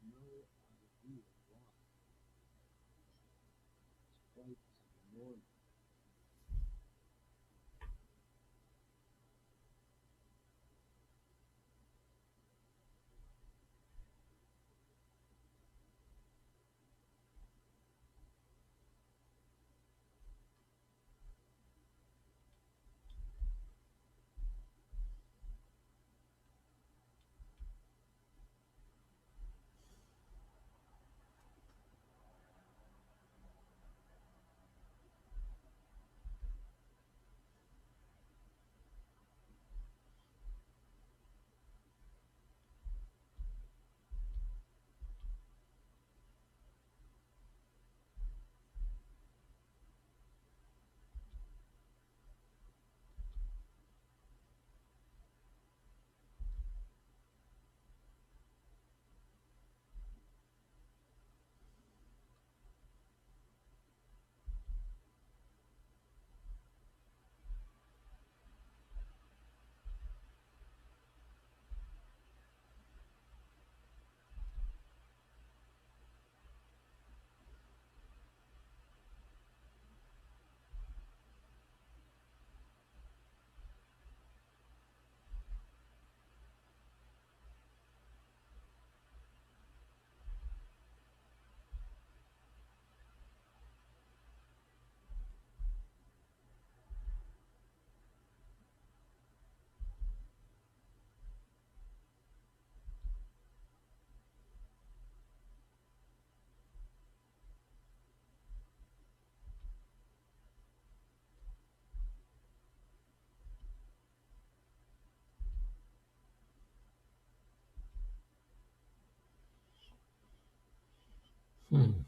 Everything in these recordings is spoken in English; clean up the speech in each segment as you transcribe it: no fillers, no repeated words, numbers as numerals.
no idea why. It's quite enormous. Hmm.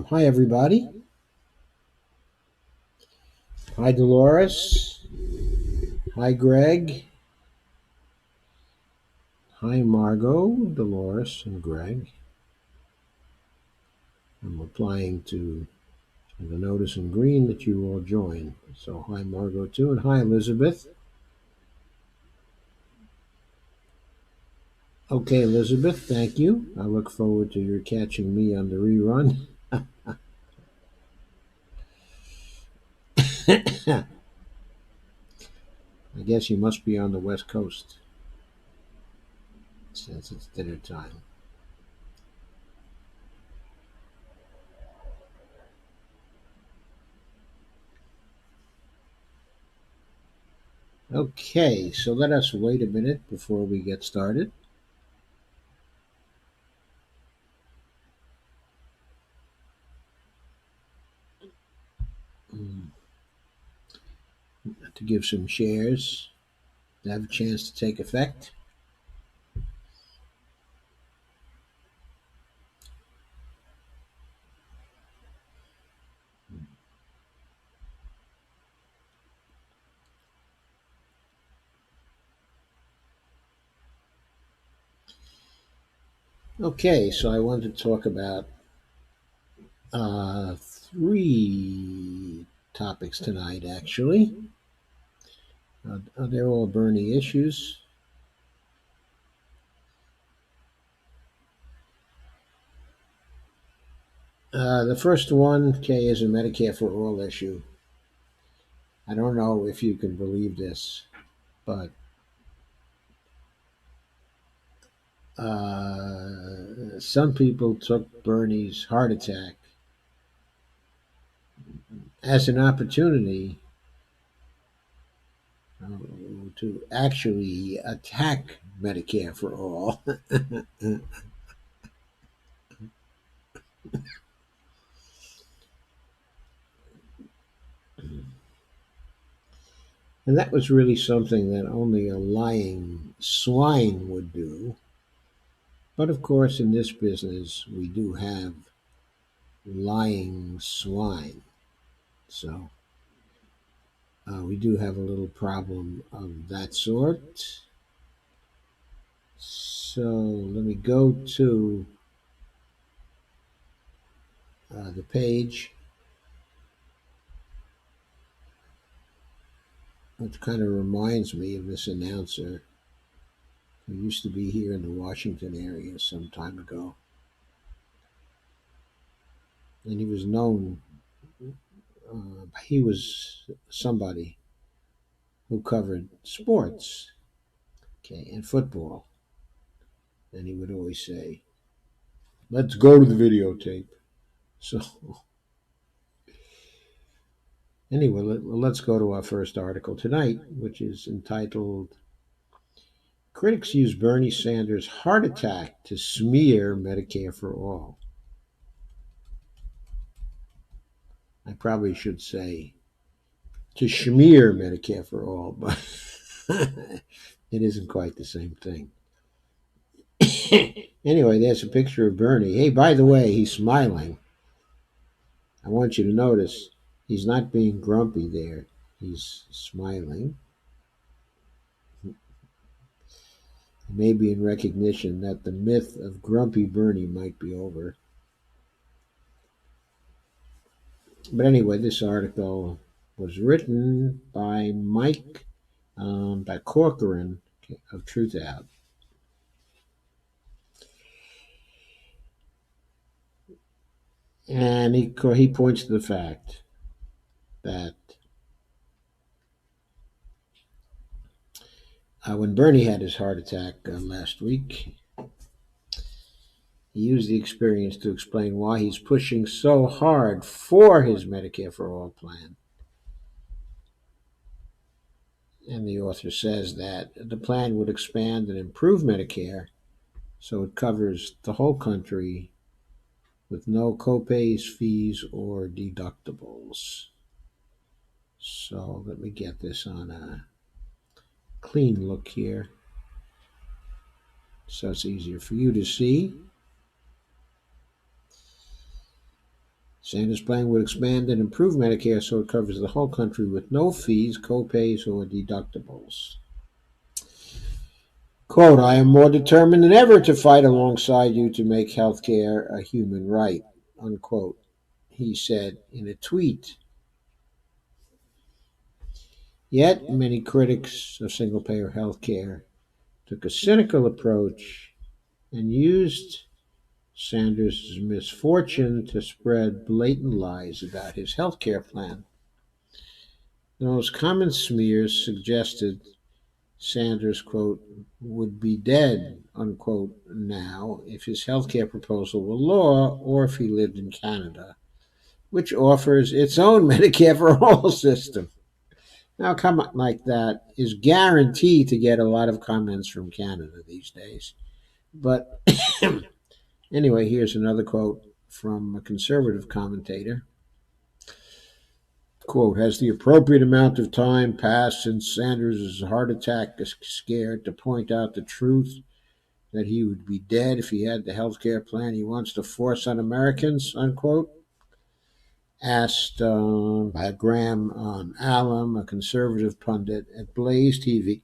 Hi, everybody. Hi, Dolores. Hi, Greg. Hi, Margot, Dolores, and Greg. I'm replying to the notice in green that you all join. So, hi, Margot, too. And hi, Elizabeth. Okay, Elizabeth, thank you. I look forward to your catching me on the rerun. I guess you must be on the West Coast since it's dinner time. Okay, so let us wait a minute before we get started. Mm, to give some shares to have a chance to take effect. Okay, so I wanted to talk about three topics tonight, actually. They're all Bernie issues. The first one, okay, is a Medicare for All issue. I don't know if you can believe this, but some people took Bernie's heart attack as an opportunity to actually attack Medicare for All. And that was really something that only a lying swine would do. But of course, in this business, we do have lying swine. So we do have a little problem of that sort. So let me go to the page, which kind of reminds me of this announcer who used to be here in the Washington area some time ago. And he was known, he was somebody who covered sports, okay, and football. And he would always say, "Let's go to the videotape." So, anyway, let's go to our first article tonight, which is entitled Critics Use Bernie Sanders' Heart Attack to Smear Medicare for All. I probably should say to smear Medicare for All, but it isn't quite the same thing. Anyway, there's a picture of Bernie. Hey, by the way, he's smiling. I want you to notice he's not being grumpy there. He's smiling. Maybe in recognition that the myth of Grumpy Bernie might be over. But anyway, this article was written by by Corcoran of Truth Out. And he points to the fact that when Bernie had his heart attack last week, he used the experience to explain why he's pushing so hard for his Medicare for All plan. And the author says that the plan would expand and improve Medicare so it covers the whole country with no copays, fees, or deductibles. So let me get this on a clean look here so it's easier for you to see. Sanders' plan would expand and improve Medicare so it covers the whole country with no fees, copays, or deductibles. Quote, I am more determined than ever to fight alongside you to make health care a human right, unquote, he said in a tweet. Yet many critics of single-payer health care took a cynical approach and used Sanders' misfortune to spread blatant lies about his health care plan. The most common smears suggested Sanders, quote, would be dead, unquote, now if his health care proposal were law or if he lived in Canada, which offers its own Medicare for All system. Now, a comment like that is guaranteed to get a lot of comments from Canada these days. But anyway, here's another quote from a conservative commentator. Quote, has the appropriate amount of time passed since Sanders' heart attack scared to point out the truth that he would be dead if he had the health care plan he wants to force on Americans, unquote? Asked by Graham Allen, a conservative pundit at Blaze TV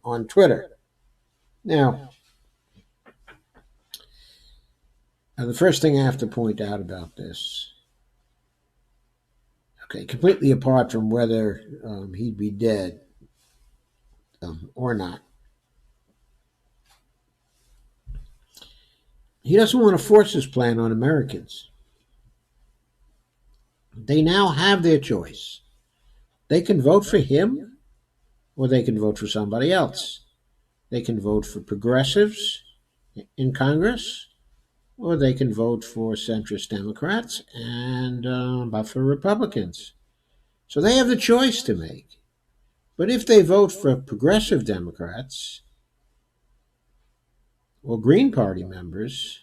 on Twitter. Now, the first thing I have to point out about this, okay, completely apart from whether he'd be dead or not, he doesn't want to force his plan on Americans. They now have their choice. They can vote for him or they can vote for somebody else. They can vote for progressives in Congress or they can vote for centrist Democrats and but for Republicans. So they have the choice to make. But if they vote for progressive Democrats or Green Party members,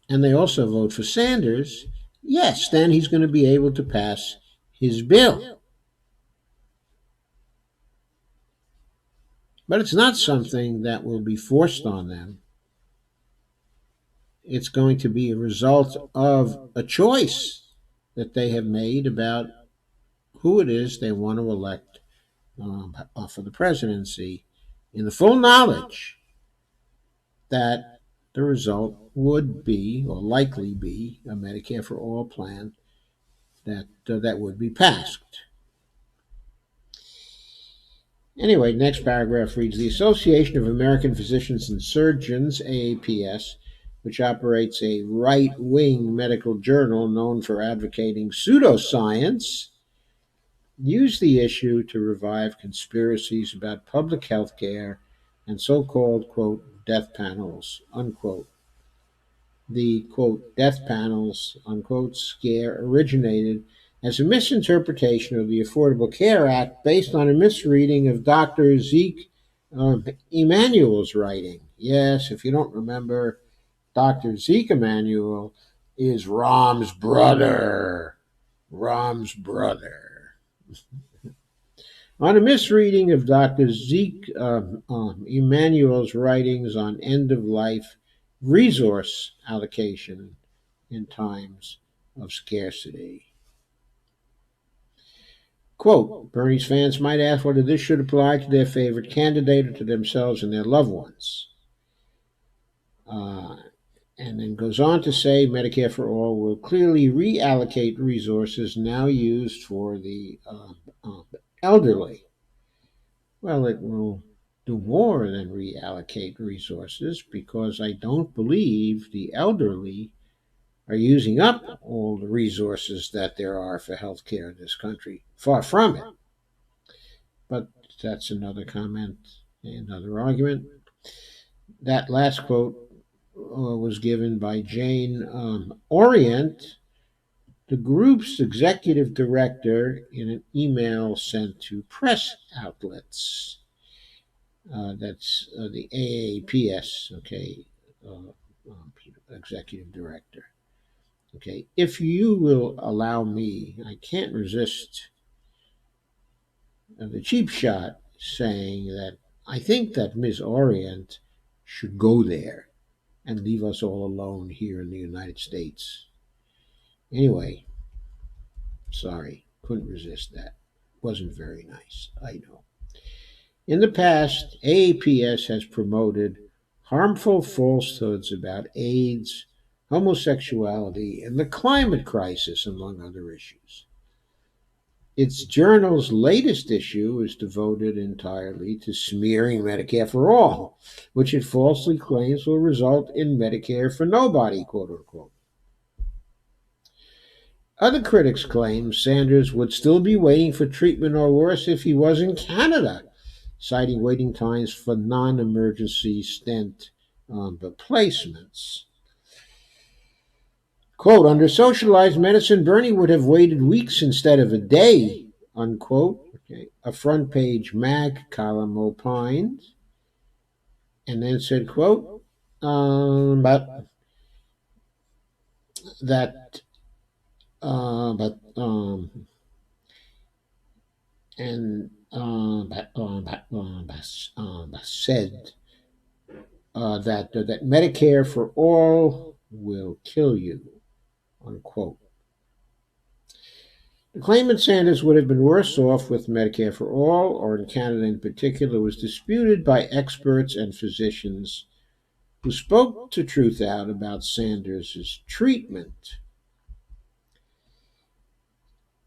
and they also vote for Sanders, yes, then he's going to be able to pass his bill. But it's not something that will be forced on them. It's going to be a result of a choice that they have made about who it is they want to elect for the presidency, in the full knowledge that the result would be, or likely be, a Medicare for All plan that would be passed. Anyway, next paragraph reads, the Association of American Physicians and Surgeons, AAPS, which operates a right-wing medical journal known for advocating pseudoscience, used the issue to revive conspiracies about public health care and so-called, quote, death panels, unquote. The, quote, death panels, unquote, scare originated as a misinterpretation of the Affordable Care Act based on a misreading of Dr. Zeke Emanuel's writing. Yes, if you don't remember, Dr. Zeke Emanuel is Rahm's brother. Rahm's brother. On a misreading of Dr. Zeke Emanuel's writings on end-of-life resource allocation in times of scarcity. Quote, Bernie's fans might ask whether this should apply to their favorite candidate or to themselves and their loved ones. And then goes on to say Medicare for All will clearly reallocate resources now used for the elderly. Well, it will do more than reallocate resources because I don't believe the elderly are using up all the resources that there are for healthcare in this country. Far from it. But that's another comment, another argument. That last quote was given by Jane Orient, the group's executive director, in an email sent to press outlets. That's the AAPS, okay, executive director. Okay, if you will allow me, I can't resist the cheap shot saying that I think that Ms. Orient should go there and leave us all alone here in the United States. Anyway, sorry, couldn't resist that. Wasn't very nice, I know. In the past, AAPS has promoted harmful falsehoods about AIDS, homosexuality, and the climate crisis, among other issues. Its journal's latest issue is devoted entirely to smearing Medicare for All, which it falsely claims will result in Medicare for nobody, quote unquote. Other critics claim Sanders would still be waiting for treatment or worse if he was in Canada, citing waiting times for non emergency stent replacements. Quote, under socialized medicine, Bernie would have waited weeks instead of a day, unquote. Okay. A front page mag column opined, and then said, quote, but that, but, and said that Medicare for all will kill you, unquote. The claim that Sanders would have been worse off with Medicare for all, or in Canada in particular, was disputed by experts and physicians who spoke to Truth Out about Sanders' treatment.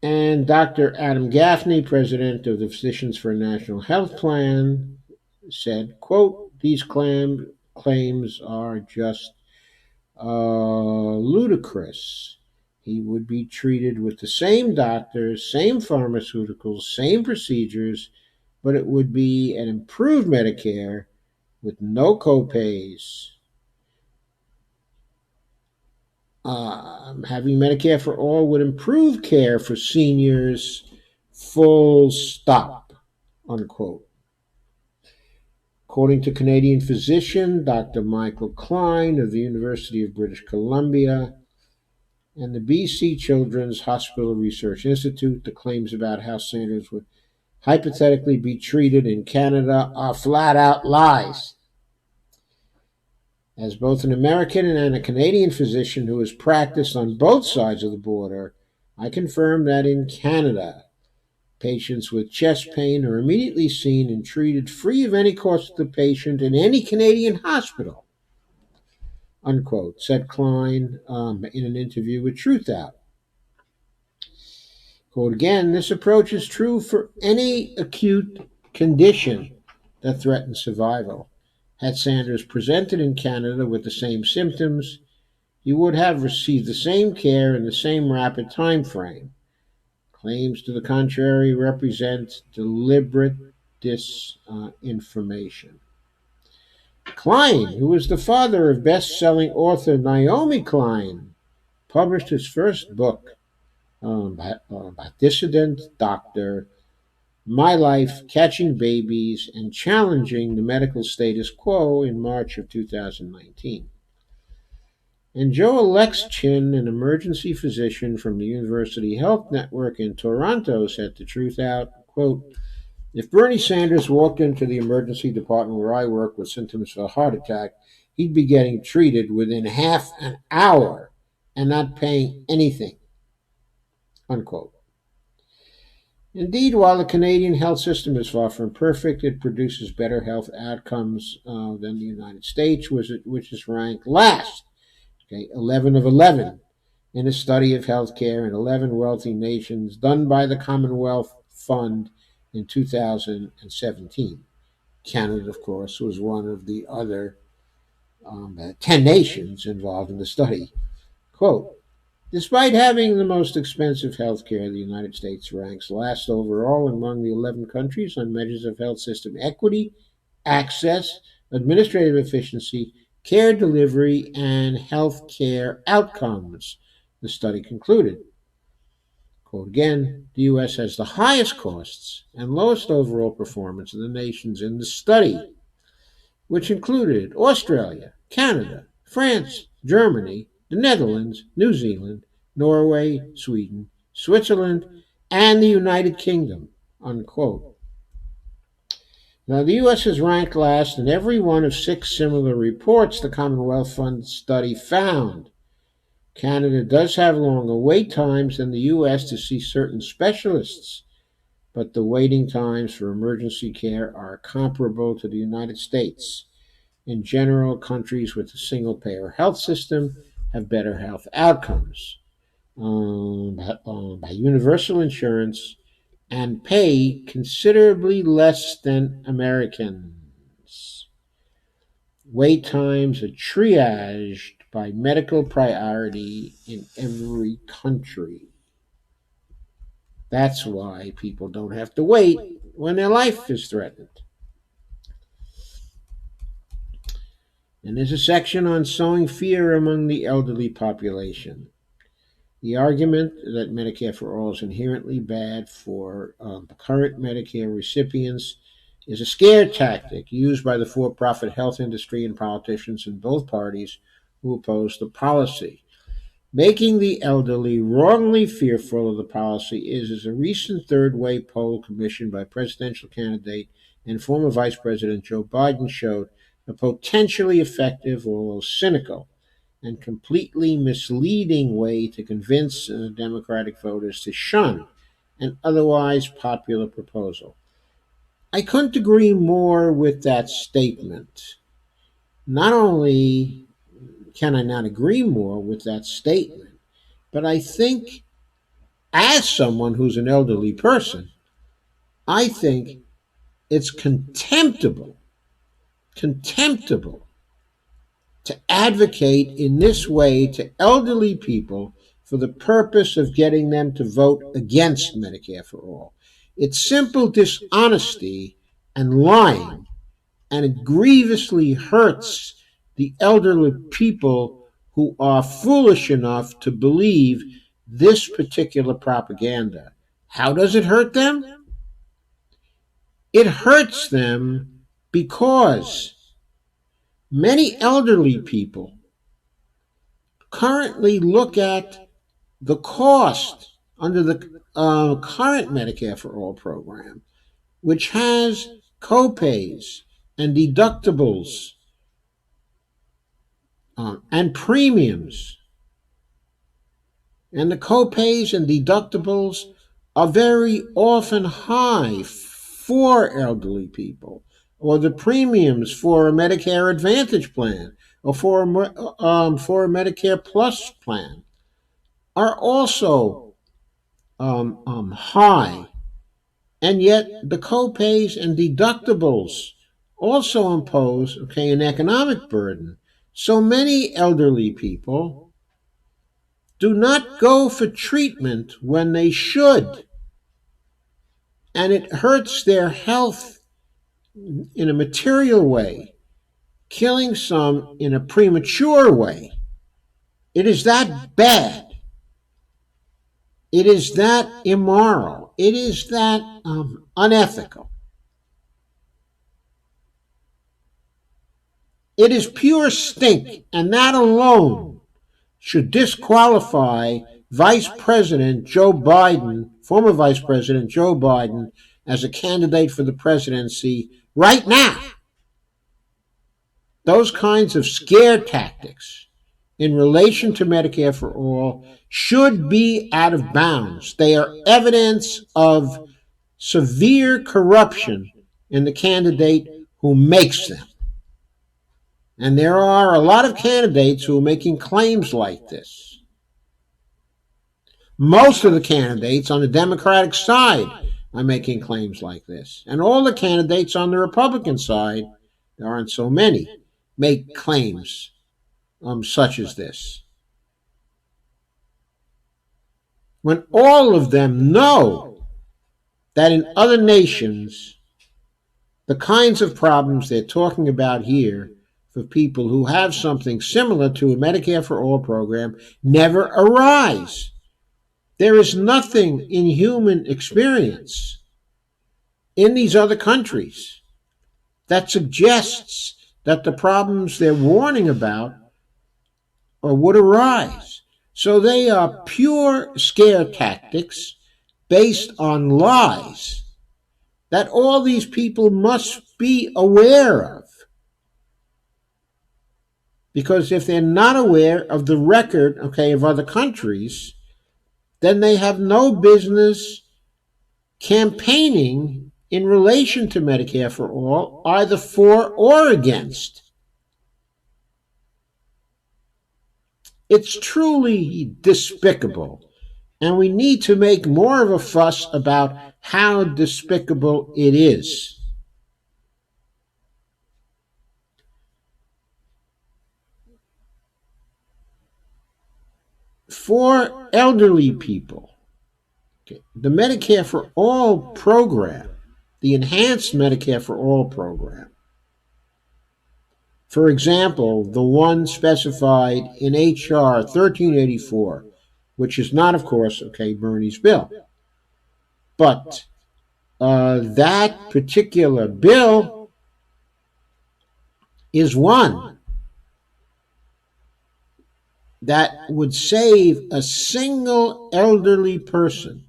And Dr. Adam Gaffney, president of the Physicians for a National Health Plan, said, quote, these claims are just ludicrous. He would be treated with the same doctors, same pharmaceuticals, same procedures, but it would be an improved Medicare with no copays. Having Medicare for all would improve care for seniors, full stop, unquote. According to Canadian physician Dr. Michael Klein of the University of British Columbia and the BC Children's Hospital Research Institute, the claims about how Sanders would hypothetically be treated in Canada are flat out lies. As both an American and a Canadian physician who has practiced on both sides of the border, I confirm that in Canada, patients with chest pain are immediately seen and treated free of any cost to the patient in any Canadian hospital, unquote, said Klein in an interview with Truth Out. Quote again, this approach is true for any acute condition that threatens survival. Had Sanders presented in Canada with the same symptoms, he would have received the same care in the same rapid time frame. Claims to the contrary represent deliberate disinformation. Klein, who is the father of best-selling author Naomi Klein, published his first book by dissident doctor, My Life Catching Babies and Challenging the Medical Status Quo in March of 2019. And Joe Alexchin, an emergency physician from the University Health Network in Toronto, said the Truth Out, quote, if Bernie Sanders walked into the emergency department where I work with symptoms of a heart attack, he'd be getting treated within half an hour and not paying anything, unquote. Indeed, while the Canadian health system is far from perfect, it produces better health outcomes than the United States, which is ranked last, 11 of 11, in a study of healthcare in 11 wealthy nations done by the Commonwealth Fund in 2017. Canada, of course, was one of the other 10 nations involved in the study. Quote, despite having the most expensive health care, the United States ranks last overall among the 11 countries on measures of health system equity, access, administrative efficiency, care delivery, and health care outcomes, the study concluded. Quote again, the U.S. has the highest costs and lowest overall performance of the nations in the study, which included Australia, Canada, France, Germany, the Netherlands, New Zealand, Norway, Sweden, Switzerland, and the United Kingdom, unquote. Now, the U.S. is ranked last in every one of 6 similar reports the Commonwealth Fund study found. Canada does have longer wait times than the U.S. to see certain specialists, but the waiting times for emergency care are comparable to the United States. In general, countries with a single-payer health system have better health outcomes by universal insurance and pay considerably less than Americans. Wait times are triaged by medical priority in every country. That's why people don't have to wait when their life is threatened. And there's a section on sowing fear among the elderly population. The argument that Medicare for All is inherently bad for current Medicare recipients is a scare tactic used by the for profit health industry and politicians in both parties who oppose the policy. Making the elderly wrongly fearful of the policy is, as a recent third way poll commissioned by presidential candidate and former Vice President Joe Biden showed, a potentially effective, although cynical, and completely misleading way to convince Democratic voters to shun an otherwise popular proposal. I couldn't agree more with that statement. Not only can I not agree more with that statement, but I think, as someone who's an elderly person, I think it's contemptible to advocate in this way to elderly people for the purpose of getting them to vote against Medicare for All. It's simple dishonesty and lying, and it grievously hurts the elderly people who are foolish enough to believe this particular propaganda. How does it hurt them? It hurts them because many elderly people currently look at the cost under the current Medicare for All program, which has copays and deductibles and premiums. And the copays and deductibles are very often high for elderly people, or the premiums for a Medicare Advantage plan, or for a Medicare Plus plan, are also high. And yet the copays and deductibles also impose, an economic burden. So many elderly people do not go for treatment when they should, and it hurts their health in a material way, killing some in a premature way. It is that bad. It is that immoral. It is that unethical. It is pure stink, and that alone should disqualify Vice President Joe Biden, former Vice President Joe Biden, as a candidate for the presidency right now. Those kinds of scare tactics in relation to Medicare for All should be out of bounds. They are evidence of severe corruption in the candidate who makes them. And there are a lot of candidates who are making claims like this. Most of the candidates on the Democratic side are making claims like this. And all the candidates on the Republican side, there aren't so many, make claims such as this. When all of them know that in other nations, the kinds of problems they're talking about here for people who have something similar to a Medicare for All program never arise. There is nothing in human experience in these other countries that suggests that the problems they're warning about or would arise. So they are pure scare tactics based on lies that all these people must be aware of. Because if they're not aware of the record, of other countries, then they have no business campaigning in relation to Medicare for All, either for or against. It's truly despicable, and we need to make more of a fuss about how despicable it is. For elderly people, Okay. The Medicare for All program, the enhanced Medicare for All program, for example, the one specified in H.R. 1384, which is not, of course, okay, Bernie's bill, but that particular bill is one that would save a single elderly person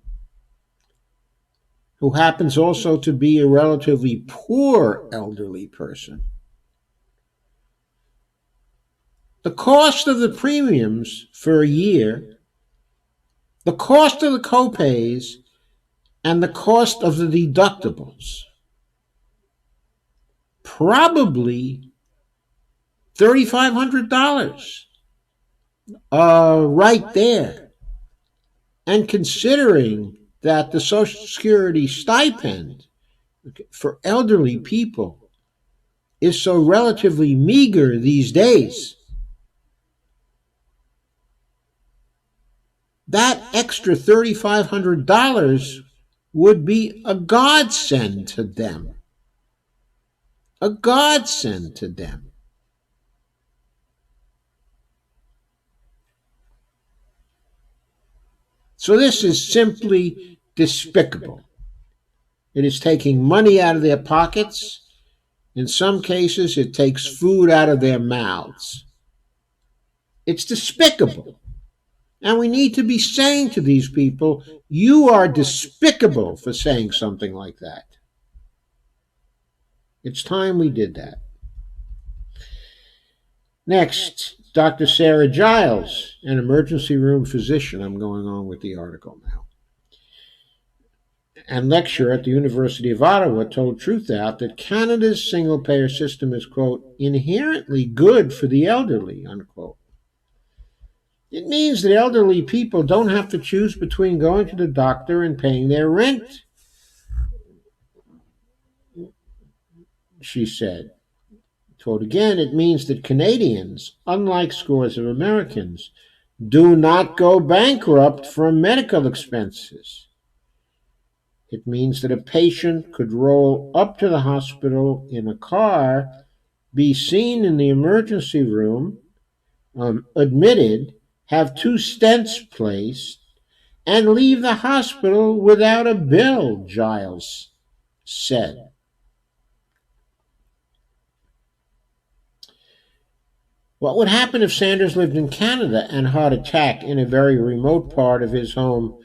who happens also to be a relatively poor elderly person the cost of the premiums for a year, the cost of the copays, and the cost of the deductibles. Probably $3,500 right there. And considering that the Social Security stipend for elderly people is so relatively meager these days, that extra $3,500 would be a godsend to them. A godsend to them. So this is simply despicable. It is taking money out of their pockets. In some cases, it takes food out of their mouths. It's despicable. And we need to be saying to these people, you are despicable for saying something like that. It's time we did that. Next, Dr. Sarah Giles, an emergency room physician. I'm going on with the article now. And lecturer at the University of Ottawa told Truthout that Canada's single-payer system is, quote, inherently good for the elderly, unquote. It means that elderly people don't have to choose between going to the doctor and paying their rent, she said. Quote again, it means that Canadians, unlike scores of Americans, do not go bankrupt from medical expenses. It means that a patient could roll up to the hospital in a car, be seen in the emergency room, admitted, have 2 stents placed, and leave the hospital without a bill, Giles said. What would happen if Sanders lived in Canada and heart attack in a very remote part of his home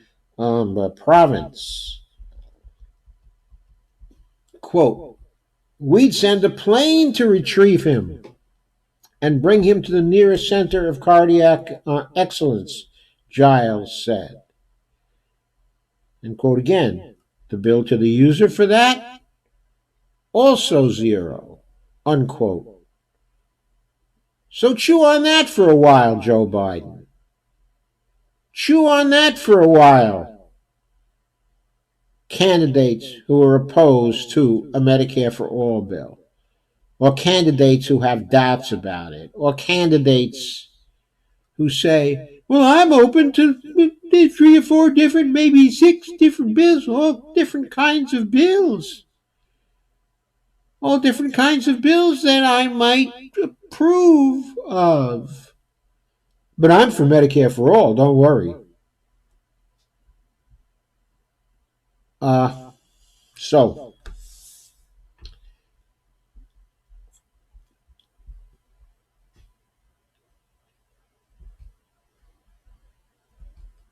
province? Quote, we'd send a plane to retrieve him and bring him to the nearest center of cardiac excellence, Giles said. And quote again, the bill to the user for that? Also zero, unquote. So chew on that for a while, Joe Biden. Chew on that for a while. Candidates who are opposed to a Medicare for All bill, or candidates who have doubts about it, or candidates who say, well, I'm open to 3 or 4 different, maybe 6 different bills, all different kinds of bills. All different kinds of bills that I might approve of. But I'm for Medicare for All, don't worry. So,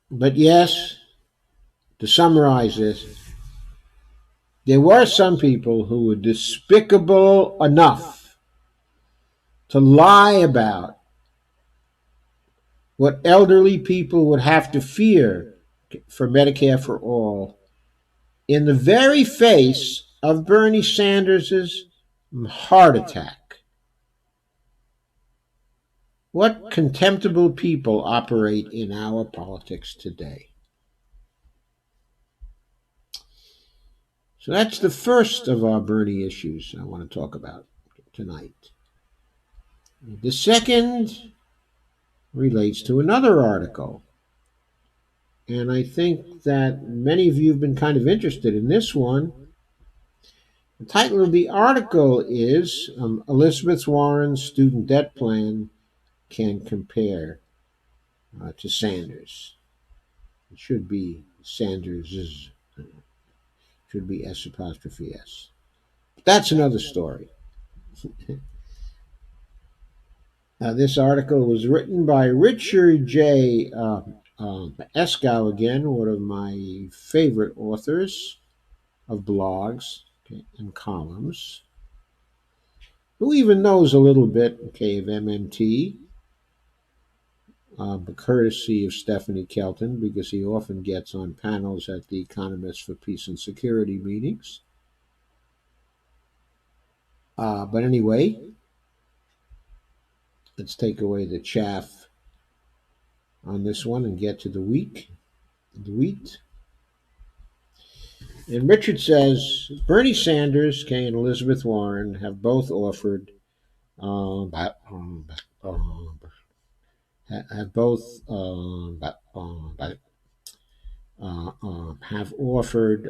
but yes, to summarize this, there were some people who were despicable enough to lie about what elderly people would have to fear for Medicare for All in the very face of Bernie Sanders' heart attack. What contemptible people operate in our politics today? So that's the first of our Bernie issues I want to talk about tonight. The second relates to another article And I think that many of you have been kind of interested in this one. The title of the article is Elizabeth Warren's Student Debt Plan Can Compare to Sanders. It should be Sanders's, should be S apostrophe S. That's another story. This article was written by Richard J. Eskow, again, one of my favorite authors of blogs, okay, and columns, who even knows a little bit, okay, of MMT, but courtesy of Stephanie Kelton, because he often gets on panels at the Economists for Peace and Security meetings. But anyway, let's take away the chaff on this one and get to the wheat. The wheat. And Richard says Bernie Sanders, Kay, and Elizabeth Warren have both offered, have both have offered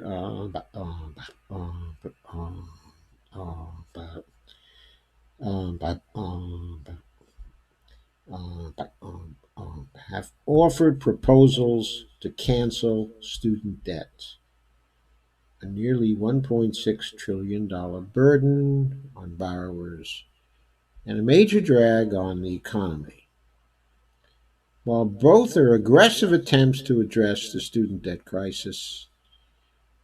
have offered proposals to cancel student debt, a nearly $1.6 trillion burden on borrowers and a major drag on the economy. While both are aggressive attempts to address the student debt crisis,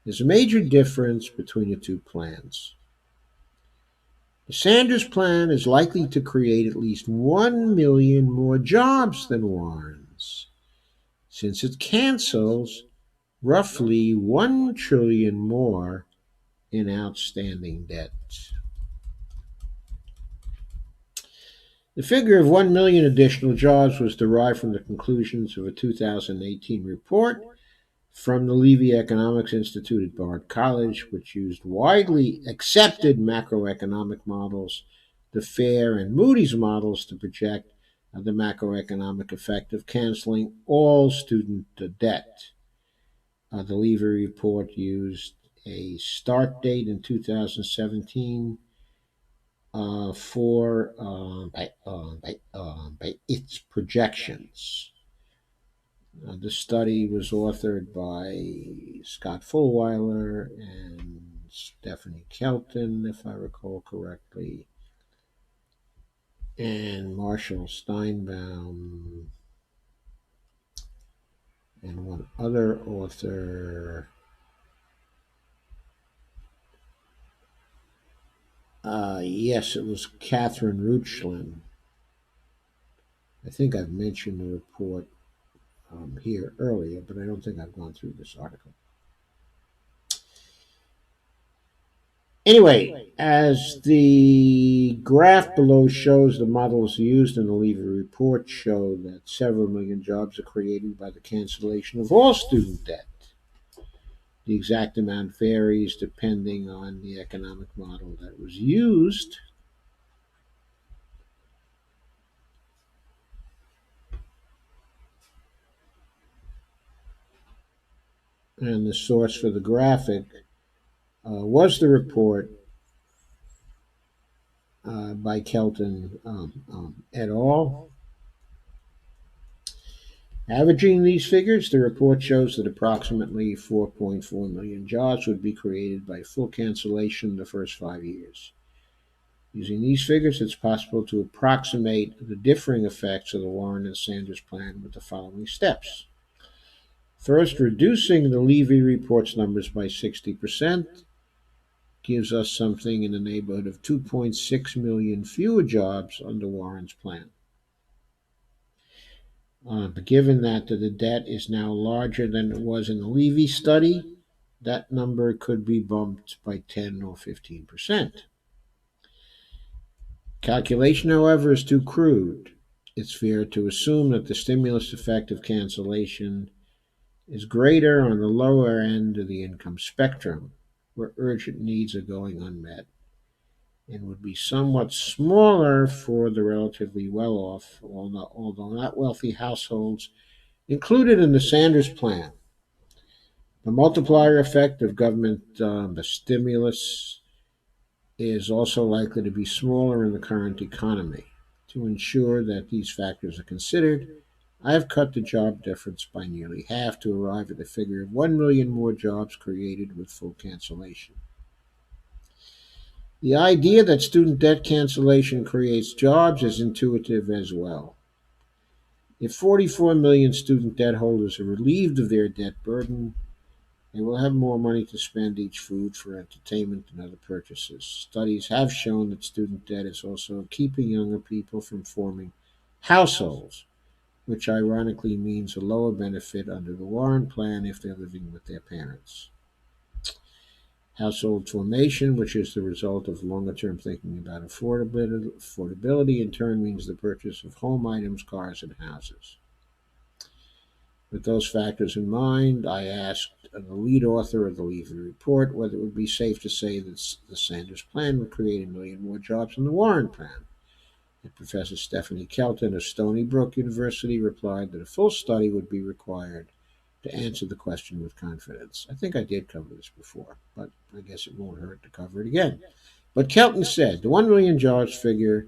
there's a major difference between the two plans. The Sanders plan is likely to create at least 1 million more jobs than Warren's, since it cancels roughly 1 trillion more in outstanding debt. The figure of 1 million additional jobs was derived from the conclusions of a 2018 report from the Levy Economics Institute at Bard College, which used widely accepted macroeconomic models, the FAIR and Moody's models, to project the macroeconomic effect of canceling all student debt. The Levy report used a start date in 2017 by its projections. The study was authored by Scott Fulweiler and Stephanie Kelton, if I recall correctly, and Marshall Steinbaum, and one other author. Yes, it was Catherine Ruchlin. I think I've mentioned the report here earlier, but I don't think I've gone through this article. Anyway, as the graph below shows, the models used in the Levy report show that several million jobs are created by the cancellation of all student debt. The exact amount varies depending on the economic model that was used. And the source for the graphic was the report by Kelton et al. Averaging these figures, the report shows that approximately 4.4 million jobs would be created by full cancellation in the first 5 years. Using these figures, it's possible to approximate the differing effects of the Warren and Sanders plan with the following steps. First, reducing the Levy report's numbers by 60% gives us something in the neighborhood of 2.6 million fewer jobs under Warren's plan. But given that the debt is now larger than it was in the Levy study, that number could be bumped by 10 or 15%. Calculation, however, is too crude. It's fair to assume that the stimulus effect of cancellation is greater on the lower end of the income spectrum, where urgent needs are going unmet, and would be somewhat smaller for the relatively well-off, although not wealthy households Included in the Sanders plan, the multiplier effect of government the stimulus is also likely to be smaller in the current economy. To ensure that these factors are considered, I have cut the job difference by nearly half to arrive at the figure of 1 million more jobs created with full cancellation. The idea that student debt cancellation creates jobs is intuitive as well. If 44 million student debt holders are relieved of their debt burden, they will have more money to spend each food for entertainment and other purchases. Studies have shown that student debt is also keeping younger people from forming households, which ironically means a lower benefit under the Warren plan if they're living with their parents. Household formation, which is the result of longer term thinking about affordability, in turn means the purchase of home items, cars, and houses. With those factors in mind, I asked the lead author of the Levy report whether it would be safe to say that the Sanders plan would create 1 million more jobs than the Warren plan. And Professor Stephanie Kelton of Stony Brook University replied that a full study would be required to answer the question with confidence. I think I did cover this before, but I guess it won't hurt to cover it again. But Kelton said the 1 million jobs figure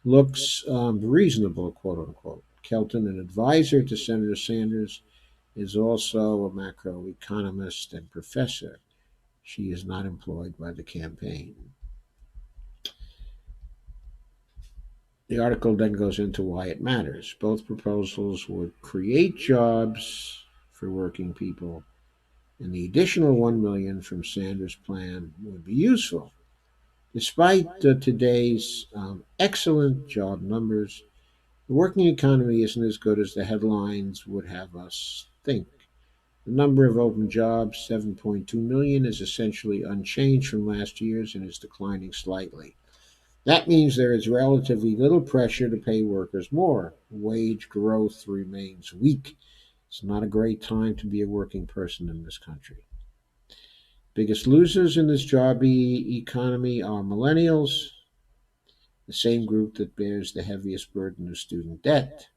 looks reasonable, quote unquote. Kelton, an advisor to Senator Sanders, is also a macroeconomist and professor. She is not employed by the campaign. The article then goes into why it matters. Both proposals would create jobs for working people, and the additional 1 million from Sanders' plan would be useful. Despite today's excellent job numbers, the working economy isn't as good as the headlines would have us think. The number of open jobs, 7.2 million, is essentially unchanged from last year's and is declining slightly. That means there is relatively little pressure to pay workers more. Wage growth remains weak. It's not a great time to be a working person in this country. Biggest losers in this job economy are millennials, the same group that bears the heaviest burden of student debt.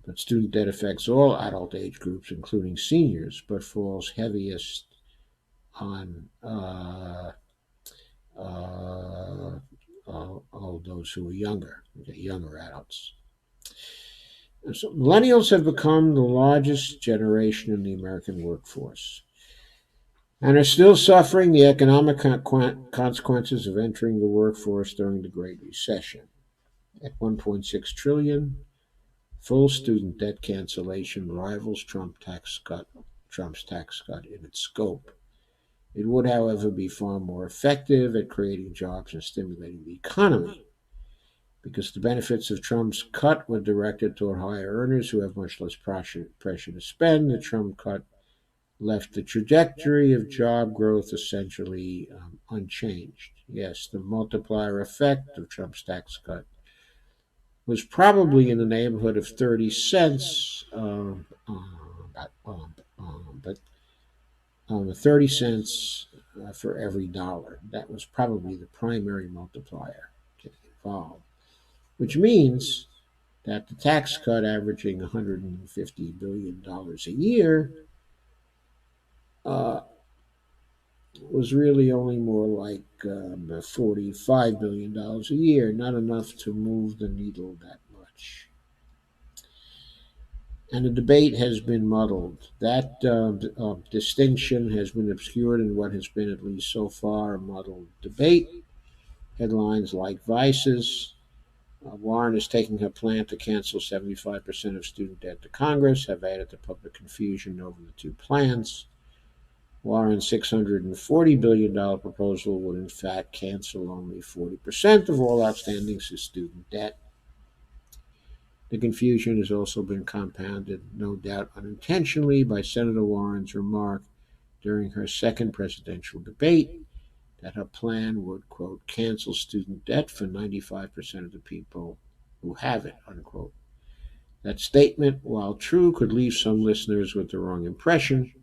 But student debt affects all adult age groups, including seniors, but falls heaviest on all those who are younger, okay, younger adults. So millennials have become the largest generation in the American workforce and are still suffering the economic consequences of entering the workforce during the Great Recession. At 1.6 trillion, full student debt cancellation rivals Trump's tax cut in its scope. It would, however, be far more effective at creating jobs and stimulating the economy, because the benefits of Trump's cut were directed toward higher earners who have much less pressure to spend. The Trump cut left the trajectory of job growth essentially unchanged. Yes, the multiplier effect of Trump's tax cut was probably in the neighborhood of 30 cents, but 30 cents for every dollar. That was probably the primary multiplier involved, which means that the tax cut averaging $150 billion a year uh, was really only more like $45 billion a year, not enough to move the needle that much. And the debate has been muddled. That distinction has been obscured in what has been, at least so far, a muddled debate. Headlines like Vice's Warren is taking her plan to cancel 75% of student debt to Congress have added to public confusion over the two plans. Warren's $640 billion proposal would in fact cancel only 40% of all outstanding student debt. The confusion has also been compounded, no doubt unintentionally, by Senator Warren's remark during her second presidential debate that her plan would, quote, cancel student debt for 95% of the people who have it, unquote. That statement, while true, could leave some listeners with the wrong impression.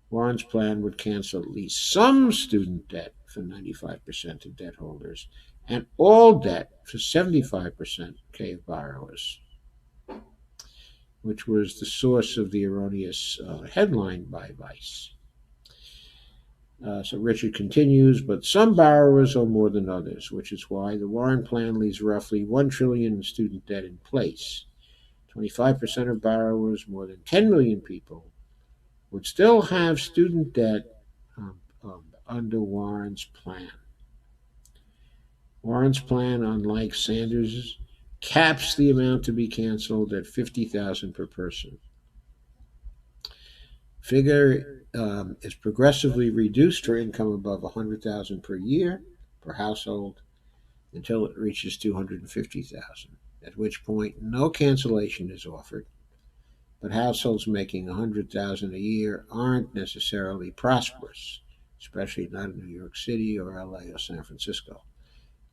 Warren's plan would cancel at least some student debt for 95% of debt holders and all debt for 75% of borrowers. which was the source of the erroneous headline by Vice. So Richard continues, but some borrowers owe more than others, which is why the Warren Plan leaves roughly $1 trillion in student debt in place. 25% of borrowers, more than 10 million people, would still have student debt under Warren's plan. Warren's plan, unlike Sanders's, caps the amount to be canceled at $50,000 per person. Figure is progressively reduced for income above $100,000 per year per household until it reaches $250,000, at which point no cancellation is offered. But households making $100,000 a year aren't necessarily prosperous, especially not in New York City or LA or San Francisco.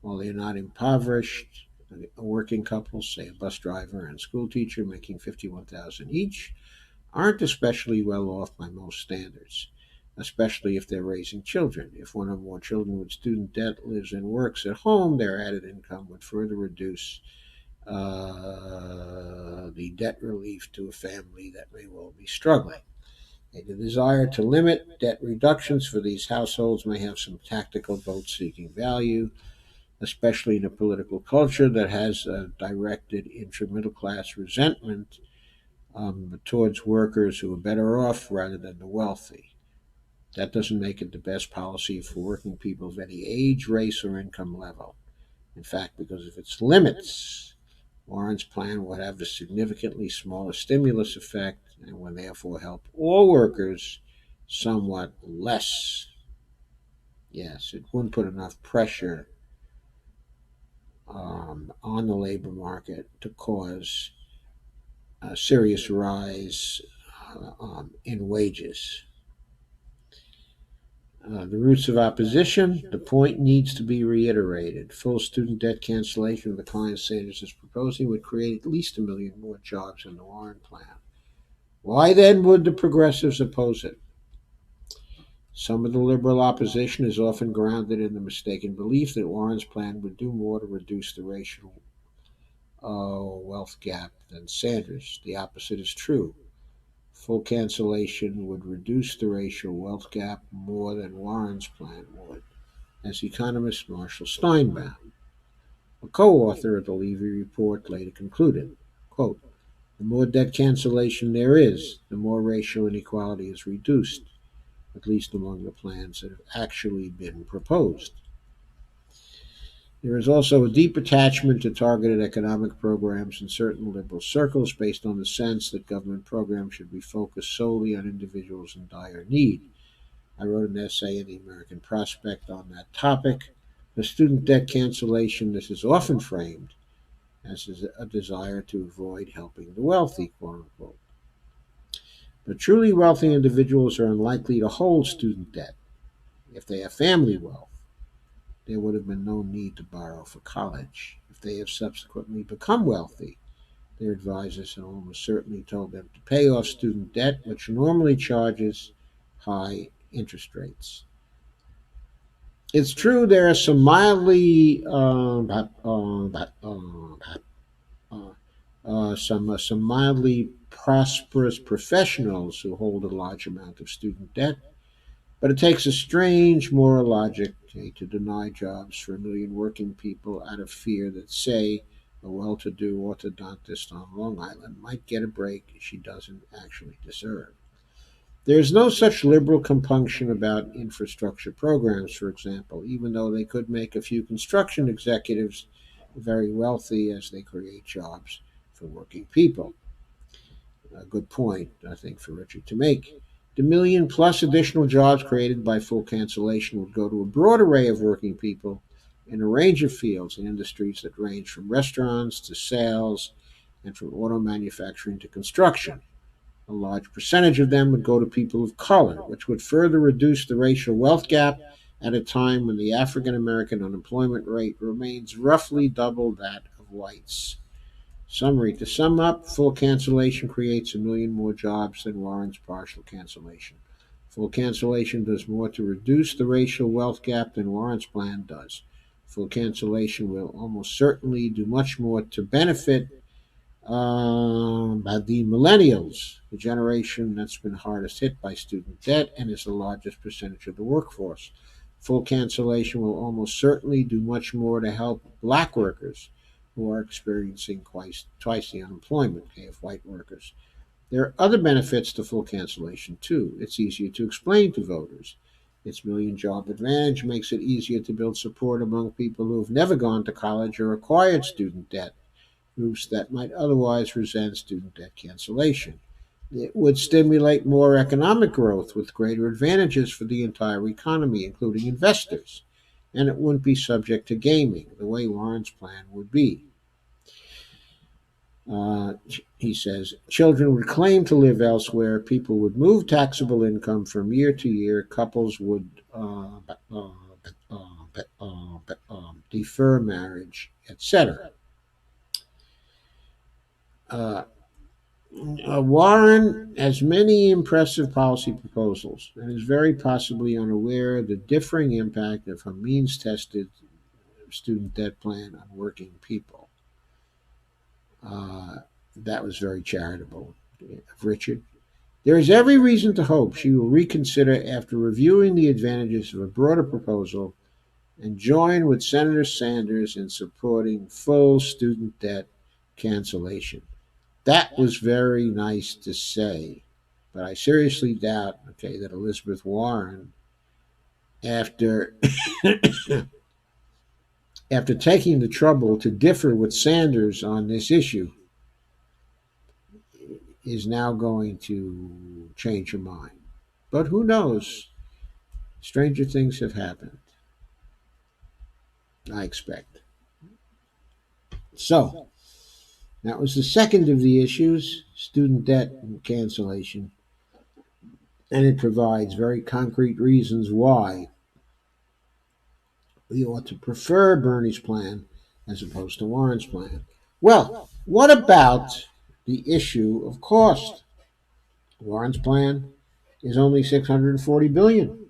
While they're not impoverished, working couples, say a bus driver and school teacher making $51,000 each, aren't especially well off by most standards, especially if they're raising children. If one or more children with student debt lives and works at home, their added income would further reduce the debt relief to a family that may well be struggling. The desire to limit debt reductions for these households may have some tactical vote-seeking value, especially in a political culture that has directed intra-middle class resentment towards workers who are better off rather than the wealthy. That doesn't make it the best policy for working people of any age, race, or income level. In fact, because of its limits, Warren's plan would have a significantly smaller stimulus effect and would therefore help all workers somewhat less. Yes, it wouldn't put enough pressure on the labor market to cause a serious rise in wages. The roots of opposition, the point needs to be reiterated. Full student debt cancellation of the kind Sanders is proposing would create at least 1 million more jobs in the Warren plan. Why then would the progressives oppose it? Some of the liberal opposition is often grounded in the mistaken belief that Warren's plan would do more to reduce the racial wealth gap than Sanders. The opposite is true. Full cancellation would reduce the racial wealth gap more than Warren's plan would, as economist Marshall Steinbaum, a co-author of the Levy Report, later concluded. Quote, the more debt cancellation there is, the more racial inequality is reduced, at least among the plans that have actually been proposed. There is also a deep attachment to targeted economic programs in certain liberal circles based on the sense that government programs should be focused solely on individuals in dire need. I wrote an essay in the American Prospect on that topic. For student debt cancellation, this is often framed as a desire to avoid helping the wealthy, quote unquote. But truly wealthy individuals are unlikely to hold student debt. If they have family wealth, there would have been no need to borrow for college. If they have subsequently become wealthy, their advisors have almost certainly told them to pay off student debt, which normally charges high interest rates. It's true there are some mildly prosperous professionals who hold a large amount of student debt, but it takes a strange moral logic to deny jobs for 1 million working people out of fear that, say, a well-to-do orthodontist on Long Island might get a break she doesn't actually deserve. There is no such liberal compunction about infrastructure programs, for example, even though they could make a few construction executives very wealthy as they create jobs for working people. A good point, I think, for Richard to make. The million plus additional jobs created by full cancellation would go to a broad array of working people in a range of fields and industries that range from restaurants to sales and from auto manufacturing to construction. A large percentage of them would go to people of color, which would further reduce the racial wealth gap at a time when the African American unemployment rate remains roughly double that of whites. Summary. To sum up, full cancellation creates 1 million more jobs than Warren's partial cancellation. Full cancellation does more to reduce the racial wealth gap than Warren's plan does. Full cancellation will almost certainly do much more to benefit By the millennials, the generation that's been hardest hit by student debt and is the largest percentage of the workforce. Full cancellation will almost certainly do much more to help black workers who are experiencing twice the unemployment of white workers. There are other benefits to full cancellation, too. It's easier to explain to voters. Its million job advantage makes it easier to build support among people who have never gone to college or acquired student debt, groups that might otherwise resent student debt cancellation. It would stimulate more economic growth with greater advantages for the entire economy, including investors. And it wouldn't be subject to gaming the way Warren's plan would be. Uh, he says children would claim to live elsewhere, people would move taxable income from year to year, couples would defer marriage, etc. Uh, Warren has many impressive policy proposals and is very possibly unaware of the differing impact of a means tested student debt plan on working people. Uh, that was very charitable of Richard. There is every reason to hope she will reconsider after reviewing the advantages of a broader proposal and join with Senator Sanders in supporting full student debt cancellation. That was very nice to say, but I seriously doubt, that Elizabeth Warren, after after taking the trouble to differ with Sanders on this issue, is now going to change her mind. But who knows? Stranger things have happened, I expect. So, that was the second of the issues, student debt cancellation, and it provides very concrete reasons why we ought to prefer Bernie's plan as opposed to Warren's plan. Well, what about the issue of cost? Warren's plan is only 640 billion.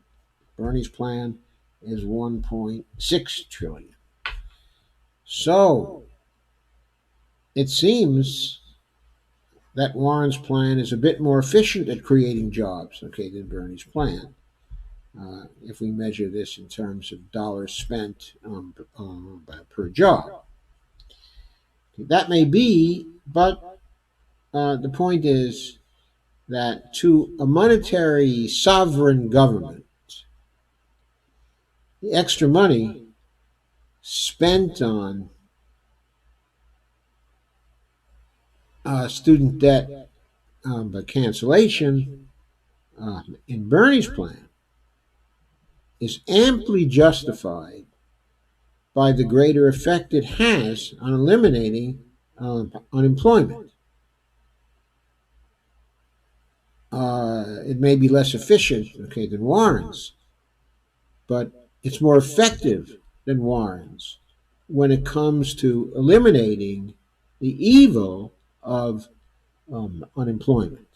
Bernie's plan is 1.6 trillion. So, it seems that Warren's plan is a bit more efficient at creating jobs, than Bernie's plan. If we measure this in terms of dollars spent per job. That may be, but the point is that to a monetary sovereign government, the extra money spent on student debt but cancellation in Bernie's plan is amply justified by the greater effect it has on eliminating unemployment. It may be less efficient, than Warren's, but it's more effective than Warren's when it comes to eliminating the evil of unemployment.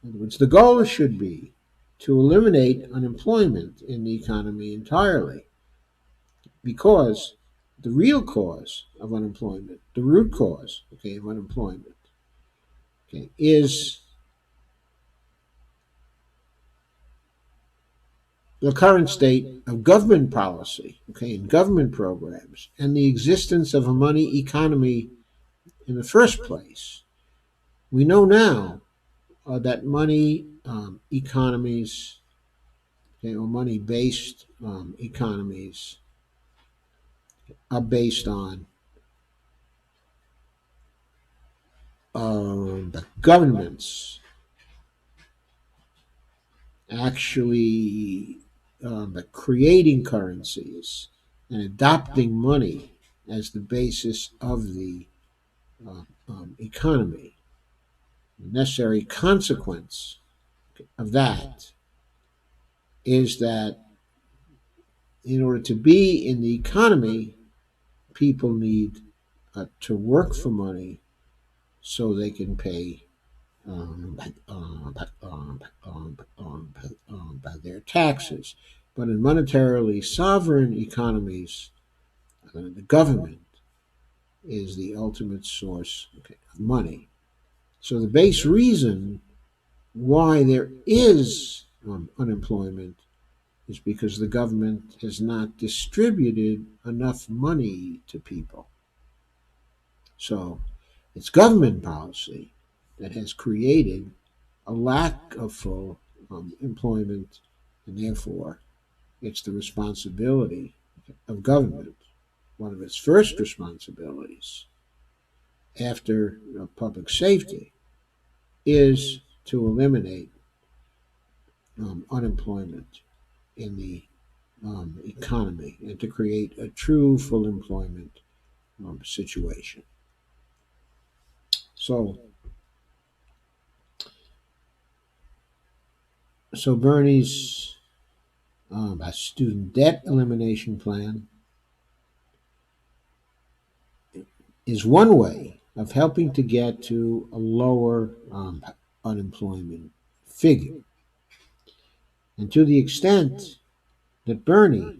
In other words, the goal should be to eliminate unemployment in the economy entirely, because the real cause of unemployment, the root cause, of unemployment, is the current state of government policy, and government programs, and the existence of a money economy in the first place. We know now that money economies, or money-based economies, are based on the governments actually creating currencies and adopting money as the basis of the economy. The necessary consequence of that is that in order to be in the economy, people need to work for money so they can pay by their taxes. But in monetarily sovereign economies, the government is the ultimate source, okay, of money. So the base reason why there is unemployment is because the government has not distributed enough money to people. So it's government policy that has created a lack of full employment, and therefore it's the responsibility of government. One of its first responsibilities after public safety is to eliminate unemployment in the economy and to create a true full employment situation. So, so Bernie's student debt elimination plan is one way of helping to get to a lower unemployment figure. And to the extent that Bernie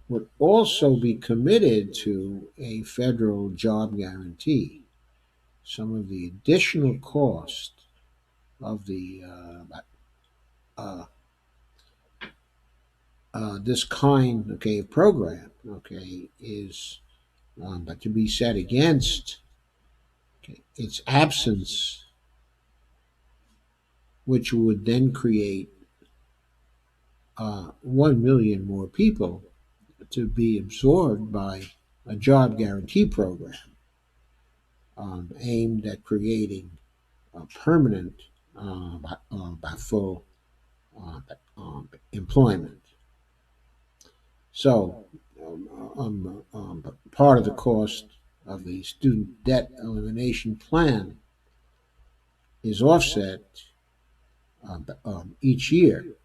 would also be committed to a federal job guarantee, some of the additional cost of the uh, this kind, okay, of program, okay, is but to be set against, okay, its absence, which would then create 1 million more people to be absorbed by a job guarantee program aimed at creating permanent by full uh, employment. So, part of the cost of the student debt elimination plan is offset each year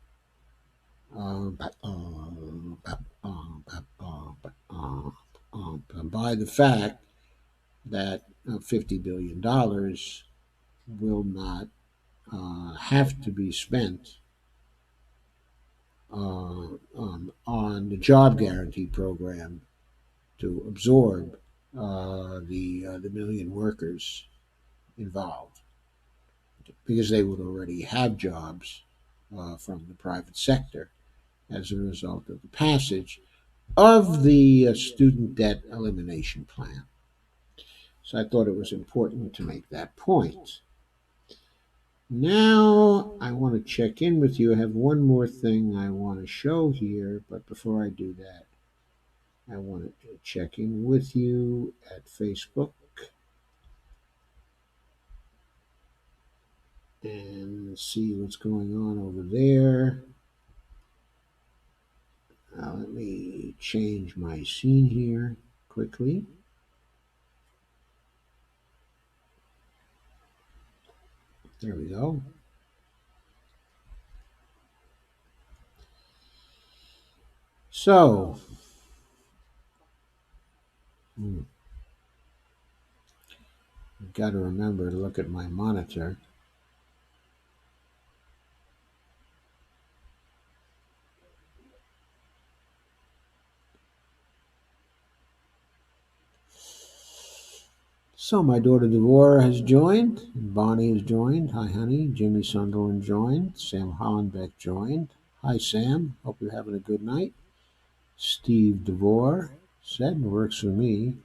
by, by the fact that $50 billion will not have to be spent on the job guarantee program to absorb the million workers involved, because they would already have jobs from the private sector as a result of the passage of the student debt elimination plan. So I thought it was important to make that point. Now I want to check in with you. I have one more thing I want to show here, but before I do that, I want to check in with you at Facebook and see what's going on over there. Let me change my scene here quickly. There we go. So, I've got to remember to look at my monitor. So my daughter Devora has joined, Bonnie has joined. Hi, honey. Jimmy Sunderland joined. Sam Hollenbeck joined. Hi, Sam. Hope you're having a good night. Steve DeVore said, works for me.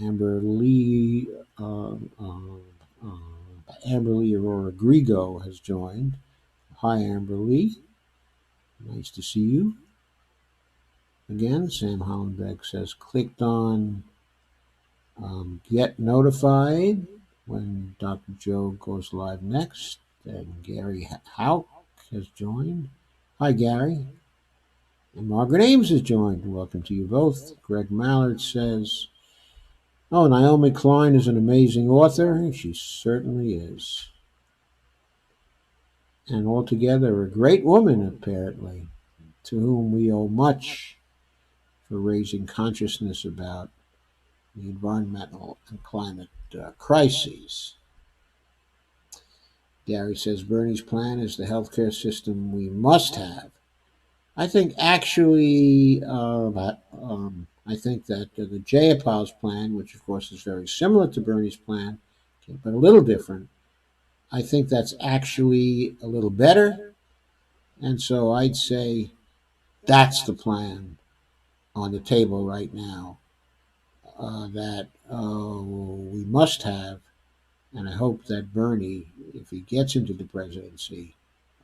Amber Lee, Amber Lee Aurora Grigo has joined. Hi, Amber Lee. Nice to see you. Again, Sam Hollenbeck says, clicked on get notified when Dr. Joe goes live next. And Gary Hauk has joined. Hi, Gary. And Margaret Ames has joined. Welcome to you both. Greg Mallard says, oh, Naomi Klein is an amazing author. She certainly is. And altogether a great woman, apparently, to whom we owe much for raising consciousness about the environmental and climate crises. Gary says Bernie's plan is the healthcare system we must have. I think actually I think that the Jayapal's plan, which of course is very similar to Bernie's plan, okay, but a little different, I think that's actually a little better. And so I'd say that's the plan on the table right now that we must have. And I hope that Bernie, if he gets into the presidency,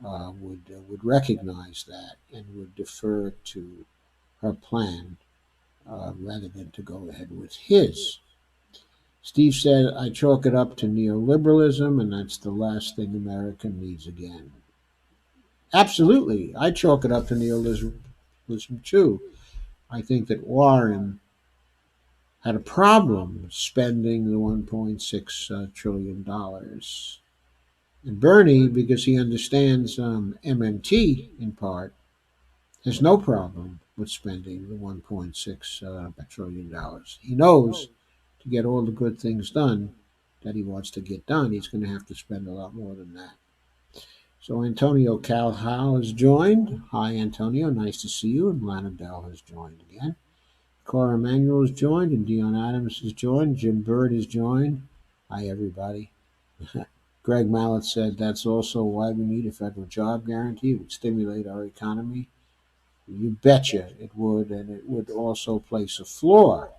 would recognize that and would defer to her plan rather than to go ahead with his. Steve said, I chalk it up to neoliberalism, and that's the last thing America needs again. Absolutely. I chalk it up to neoliberalism too. I think that Warren had a problem spending the $1.6 trillion dollars. And Bernie, because he understands MMT in part, has no problem with spending the $1.6 trillion dollars. He knows to get all the good things done that he wants to get done, he's going to have to spend a lot more than that. So Antonio Calhoun has joined. Hi, Antonio. Nice to see you. And Lana Dell has joined again. Cora Emanuel has joined, and Dion Adams has joined. Jim Bird has joined. Hi, everybody. Greg Mallet said that's also why we need a federal job guarantee. It would stimulate our economy. You betcha it would, and it would also place a floor.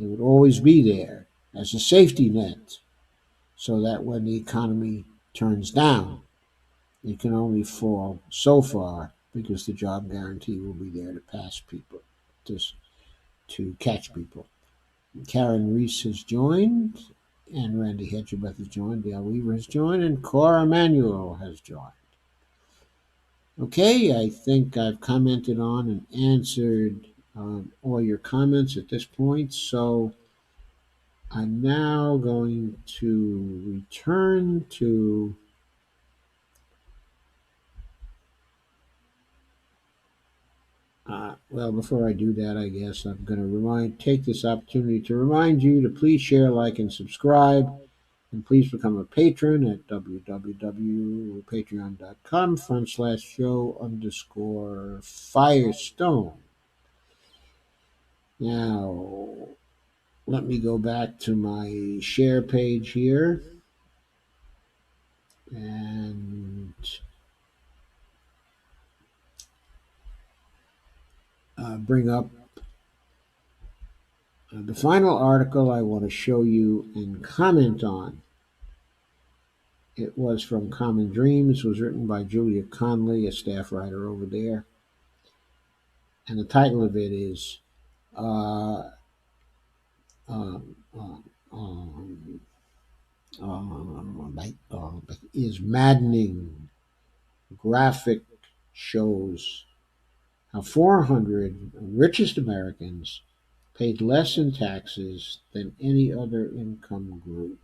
It would always be there as a safety net so that when the economy turns down, it can only fall so far because the job guarantee will be there to pass people, to catch people. Karen Reese has joined, and Randy Hedgebeth has joined, Dale Weaver has joined, and Cora Emanuel has joined. Okay, I think I've commented on and answered all your comments at this point, so I'm now going to return to well, before I do that, I guess I'm going to take this opportunity to remind you to please share, like, and subscribe, and please become a patron at www.patreon.com/show_Firestone. Now, let me go back to my share page here and bring up the final article I want to show you and comment on. It was from Common Dreams. It was written by Julia Conley, a staff writer over there. And the title of it is uh, um, um, um, is maddening. Graphic shows how 400 richest Americans paid less in taxes than any other income group.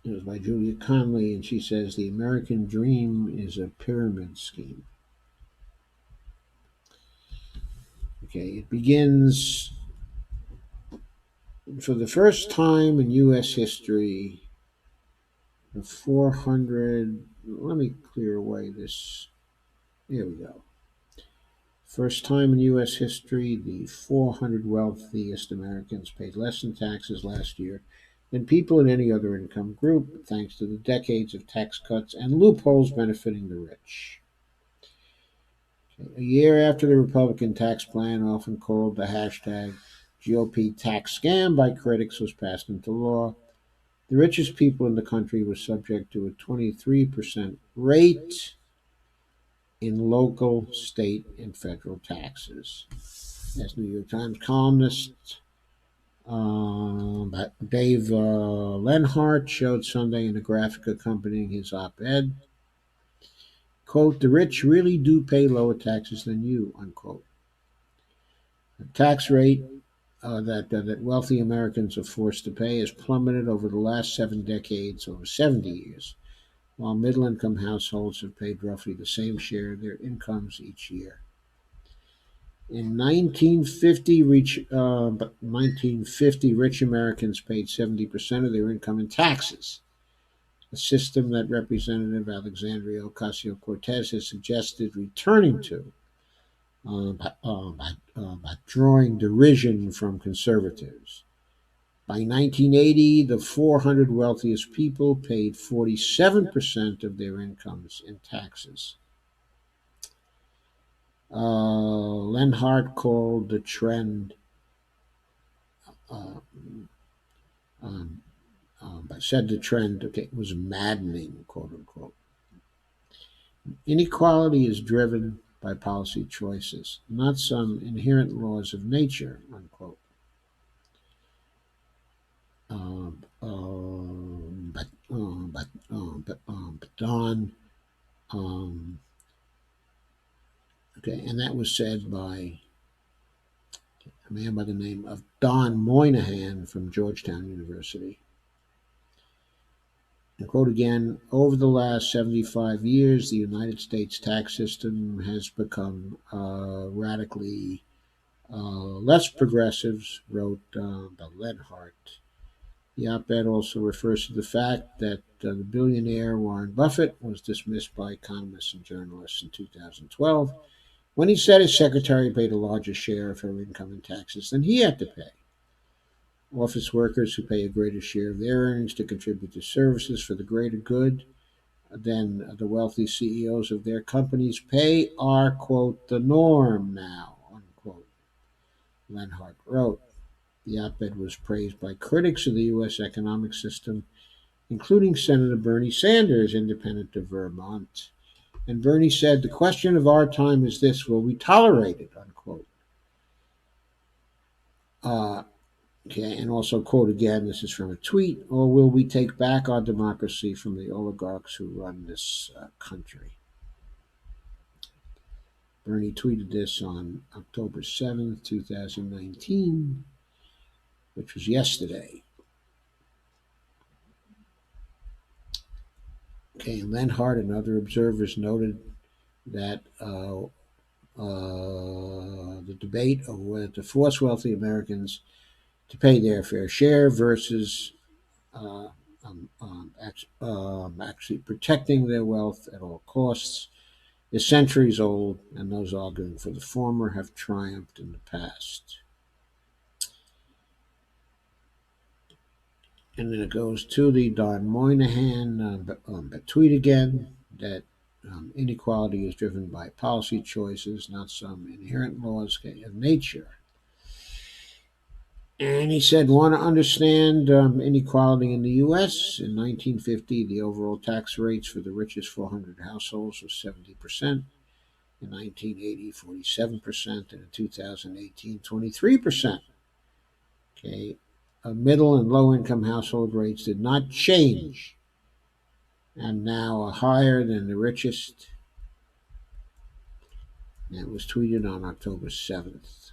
It was by Julia Conley, and she says the American dream is a pyramid scheme. Okay, it begins for the first time in U.S. history. The 400. Let me clear away this. Here we go. First time in U.S. history, the 400 wealthiest Americans paid less in taxes last year than people in any other income group, thanks to the decades of tax cuts and loopholes benefiting the rich. A year after the Republican tax plan, often called the hashtag GOP tax scam by critics, was passed into law, the richest people in the country were subject to a 23% rate in local, state, and federal taxes. As New York Times columnist Dave Lenhart showed Sunday in a graphic accompanying his op-ed, quote, the rich really do pay lower taxes than you, unquote. The tax rate that wealthy Americans are forced to pay has plummeted over the last 7 decades, over 70 years, while middle-income households have paid roughly the same share of their incomes each year. In 1950, rich Americans paid 70% of their income in taxes. a system that Representative Alexandria Ocasio-Cortez has suggested returning to by drawing derision from conservatives. By 1980, the 400 wealthiest people paid 47% of their incomes in taxes. Lenhart called the trend, uh, um, said the trend was maddening, quote unquote. Inequality is driven by policy choices, not some inherent laws of nature, unquote. But Don, um, okay, and that was said by a man by the name of Don Moynihan from Georgetown University. And quote again, over the last 75 years, the United States tax system has become radically less progressive, wrote Lenhart. The op-ed also refers to the fact that the billionaire Warren Buffett was dismissed by economists and journalists in 2012 when he said his secretary paid a larger share of her income in taxes than he had to pay. Office workers who pay a greater share of their earnings to contribute to services for the greater good than the wealthy CEOs of their companies pay are, quote, the norm now, unquote, Lenhart wrote. The op-ed was praised by critics of the U.S. economic system, including Senator Bernie Sanders, independent of Vermont. And Bernie said, the question of our time is this, will we tolerate it, unquote. Okay, and also, quote again, this is from a tweet, or will we take back our democracy from the oligarchs who run this country? Bernie tweeted this on October 7th, 2019, which was yesterday. Okay, and Lenhart and other observers noted that the debate over whether to force wealthy Americans to pay their fair share versus actually protecting their wealth at all costs is centuries old, and those arguing for the former have triumphed in the past. And then it goes to the Don Moynihan tweet again that inequality is driven by policy choices, not some inherent laws of nature. And he said, want to understand inequality in the U.S.? In 1950, the overall tax rates for the richest 400 households was 70%. In 1980, 47%. And in 2018, 23%. Okay. Middle and low income household rates did not change and now are higher than the richest. That was tweeted on October 7th.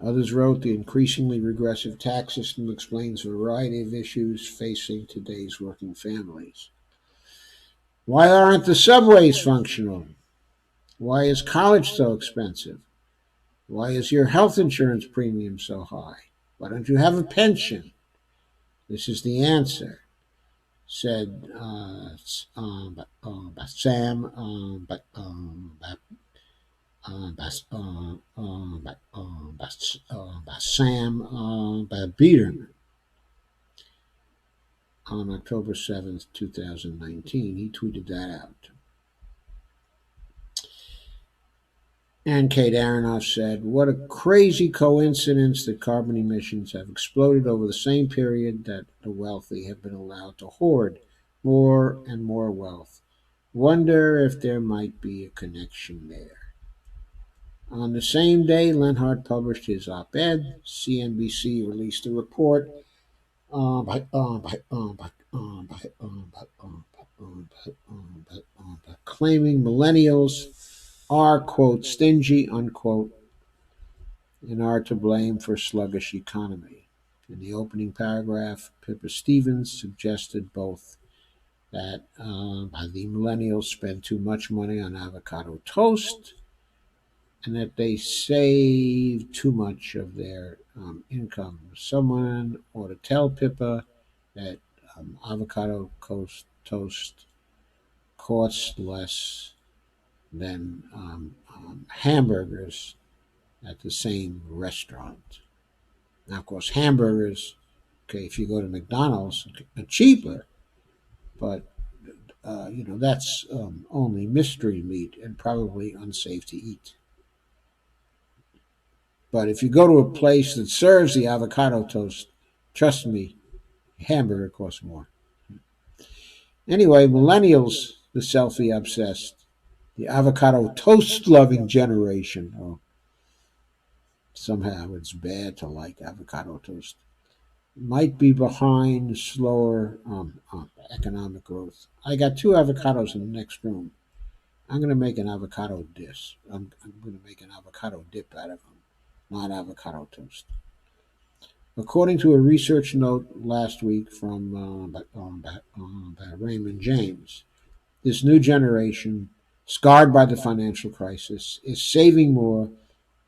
Others wrote the increasingly regressive tax system explains a variety of issues facing today's working families. Why aren't the subways functional? Why is college so expensive? Why is your health insurance premium so high? Why don't you have a pension? This is the answer, said Sam Biederman on October 7th, 2019. He tweeted that out. And Kate Aronoff said, what a crazy coincidence that carbon emissions have exploded over the same period that the wealthy have been allowed to hoard more and more wealth. Wonder if there might be a connection there. On the same day Lenhart published his op-ed, CNBC released a report claiming millennials are, quote, stingy, unquote, and are to blame for sluggish economy. In the opening paragraph, Pippa Stevens suggested both that the millennials spend too much money on avocado toast and that they save too much of their income. Someone ought to tell Pippa that avocado toast costs less than hamburgers at the same restaurant. Now, of course, hamburgers, okay, if you go to McDonald's, are cheaper, but that's only mystery meat and probably unsafe to eat. But if you go to a place that serves the avocado toast, trust me, hamburger costs more. Anyway, millennials, the selfie obsessed, the avocado toast loving generation. Oh, somehow it's bad to like avocado toast. Might be behind slower economic growth. I got two avocados in the next room. I'm going to make an avocado dish. I'm going to make an avocado dip out of them, not avocado toast. According to a research note last week from Raymond James, this new generation, scarred by the financial crisis, is saving more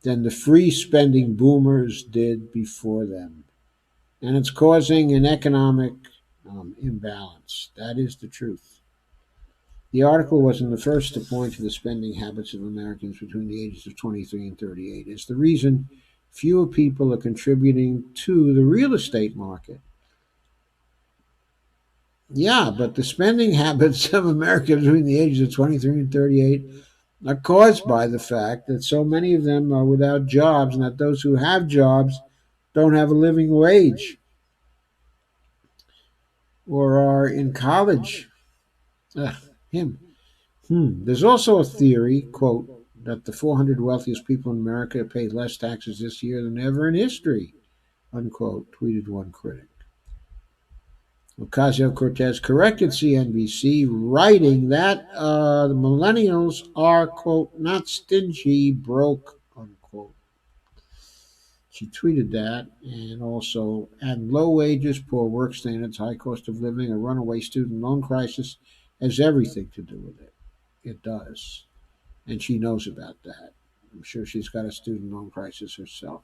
than the free spending boomers did before them. And it's causing an economic imbalance. That is the truth. The article wasn't the first to point to the spending habits of Americans between the ages of 23 and 38 as the reason fewer people are contributing to the real estate market. Yeah, but the spending habits of Americans between the ages of 23 and 38 are caused by the fact that so many of them are without jobs and that those who have jobs don't have a living wage or are in college. Ugh, him. There's also a theory, quote, that the 400 wealthiest people in America paid less taxes this year than ever in history, unquote, tweeted one critic. Ocasio-Cortez corrected CNBC, writing that the millennials are, quote, not stingy, broke, unquote. She tweeted that, and low wages, poor work standards, high cost of living, a runaway student loan crisis has everything to do with it. It does. And she knows about that. I'm sure she's got a student loan crisis herself.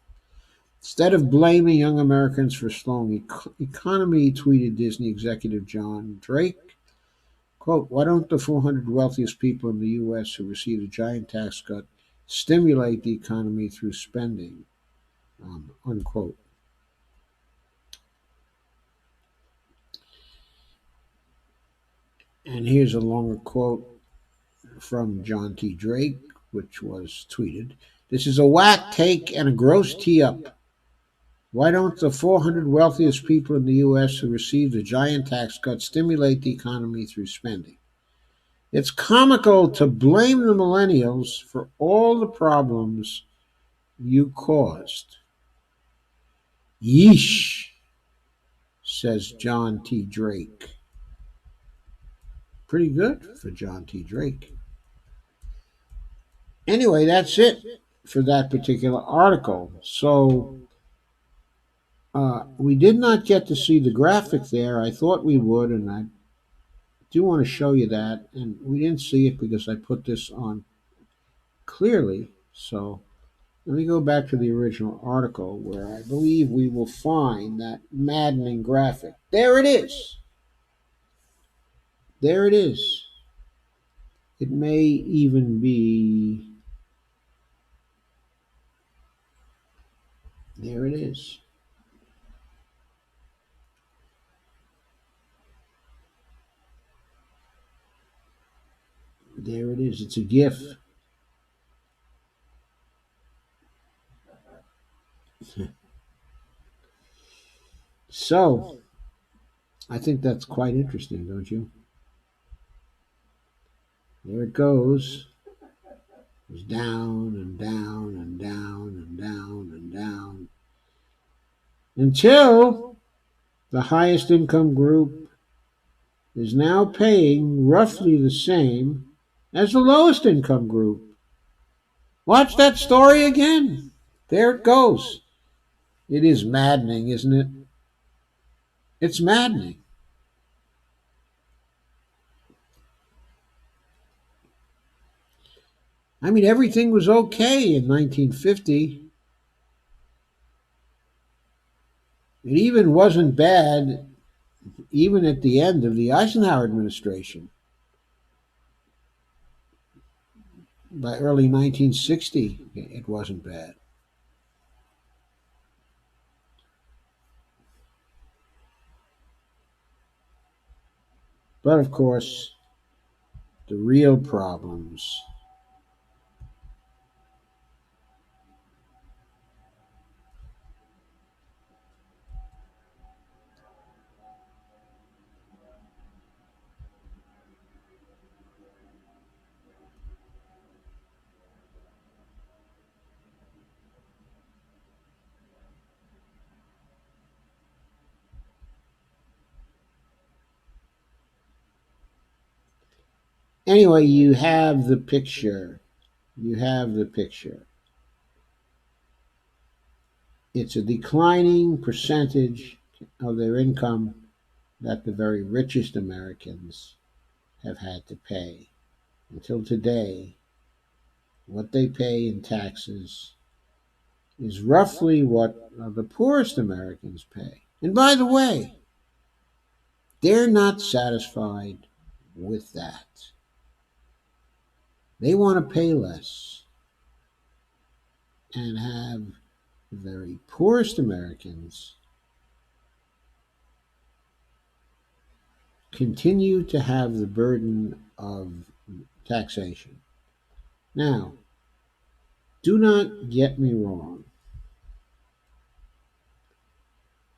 Instead of blaming young Americans for slowing economy, tweeted Disney executive John Drake, quote, why don't the 400 wealthiest people in the U.S. who received a giant tax cut stimulate the economy through spending, unquote. And here's a longer quote from John T. Drake, which was tweeted. This is a whack take and a gross tee up. Why don't the 400 wealthiest people in the U.S. who received a giant tax cut stimulate the economy through spending? It's comical to blame the millennials for all the problems you caused. Yeesh, says John T. Drake. Pretty good for John T. Drake. Anyway, that's it for that particular article. So we did not get to see the graphic there. I thought we would, and I do want to show you that. And we didn't see it because I put this on clearly. So let me go back to the original article where I believe we will find that maddening graphic. There it is. There it is. It may even be. There it is. There it is. It's a GIF. So, I think that's quite interesting, don't you? There it goes. It's down and down and down and down and down until the highest income group is now paying roughly the same as the lowest income group. Watch that story again. There it goes. It is maddening, isn't it? It's maddening. I mean, everything was okay in 1950. It even wasn't bad even at the end of the Eisenhower administration, by early 1960, it wasn't bad. But of course, the real problems. Anyway, you have the picture. You have the picture. It's a declining percentage of their income that the very richest Americans have had to pay. Until today, what they pay in taxes is roughly what the poorest Americans pay. And by the way, they're not satisfied with that. They want to pay less and have the very poorest Americans continue to have the burden of taxation. Now, do not get me wrong.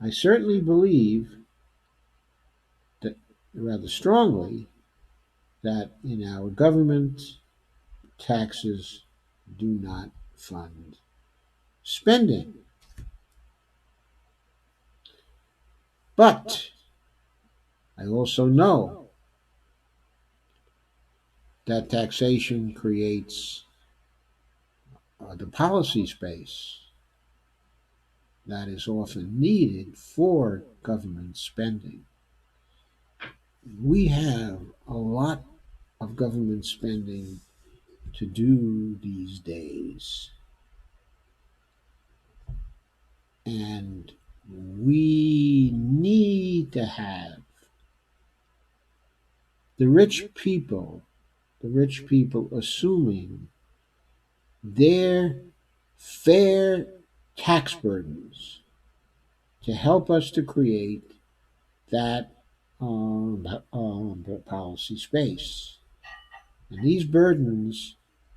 I certainly believe that rather strongly that in our government, taxes do not fund spending. But I also know that taxation creates the policy space that is often needed for government spending. We have a lot of government spending to do these days. And we need to have the rich people assuming their fair tax burdens to help us to create that policy space. And these burdens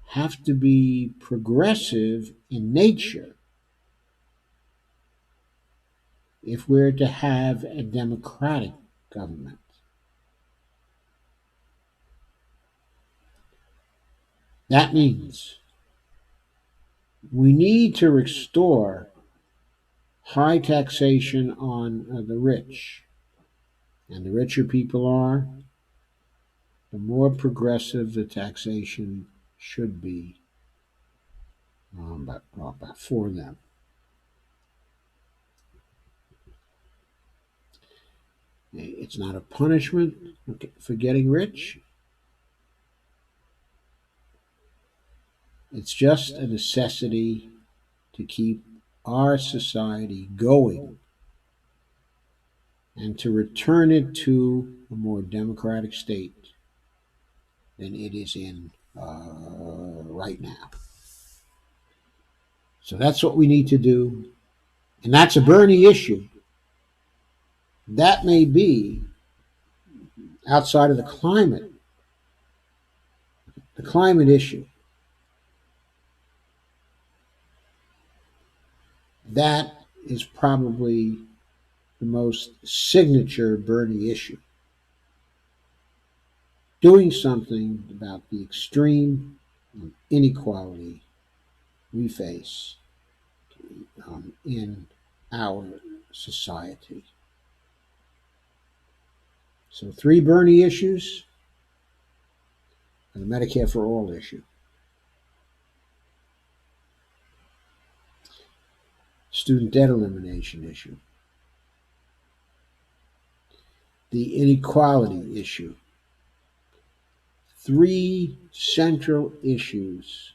have to be progressive in nature if we're to have a democratic government. That means we need to restore high taxation on the rich. And the richer people are, the more progressive the taxation should be for them. It's not a punishment for getting rich. It's just a necessity to keep our society going and to return it to a more democratic state than it is in right now. So that's what we need to do. And that's a Bernie issue. That may be outside of the climate issue. That is probably the most signature Bernie issue. Doing something about the extreme inequality we face in our society. So, three Bernie issues and the Medicare for All issue. Student debt elimination issue. The inequality issue. Three central issues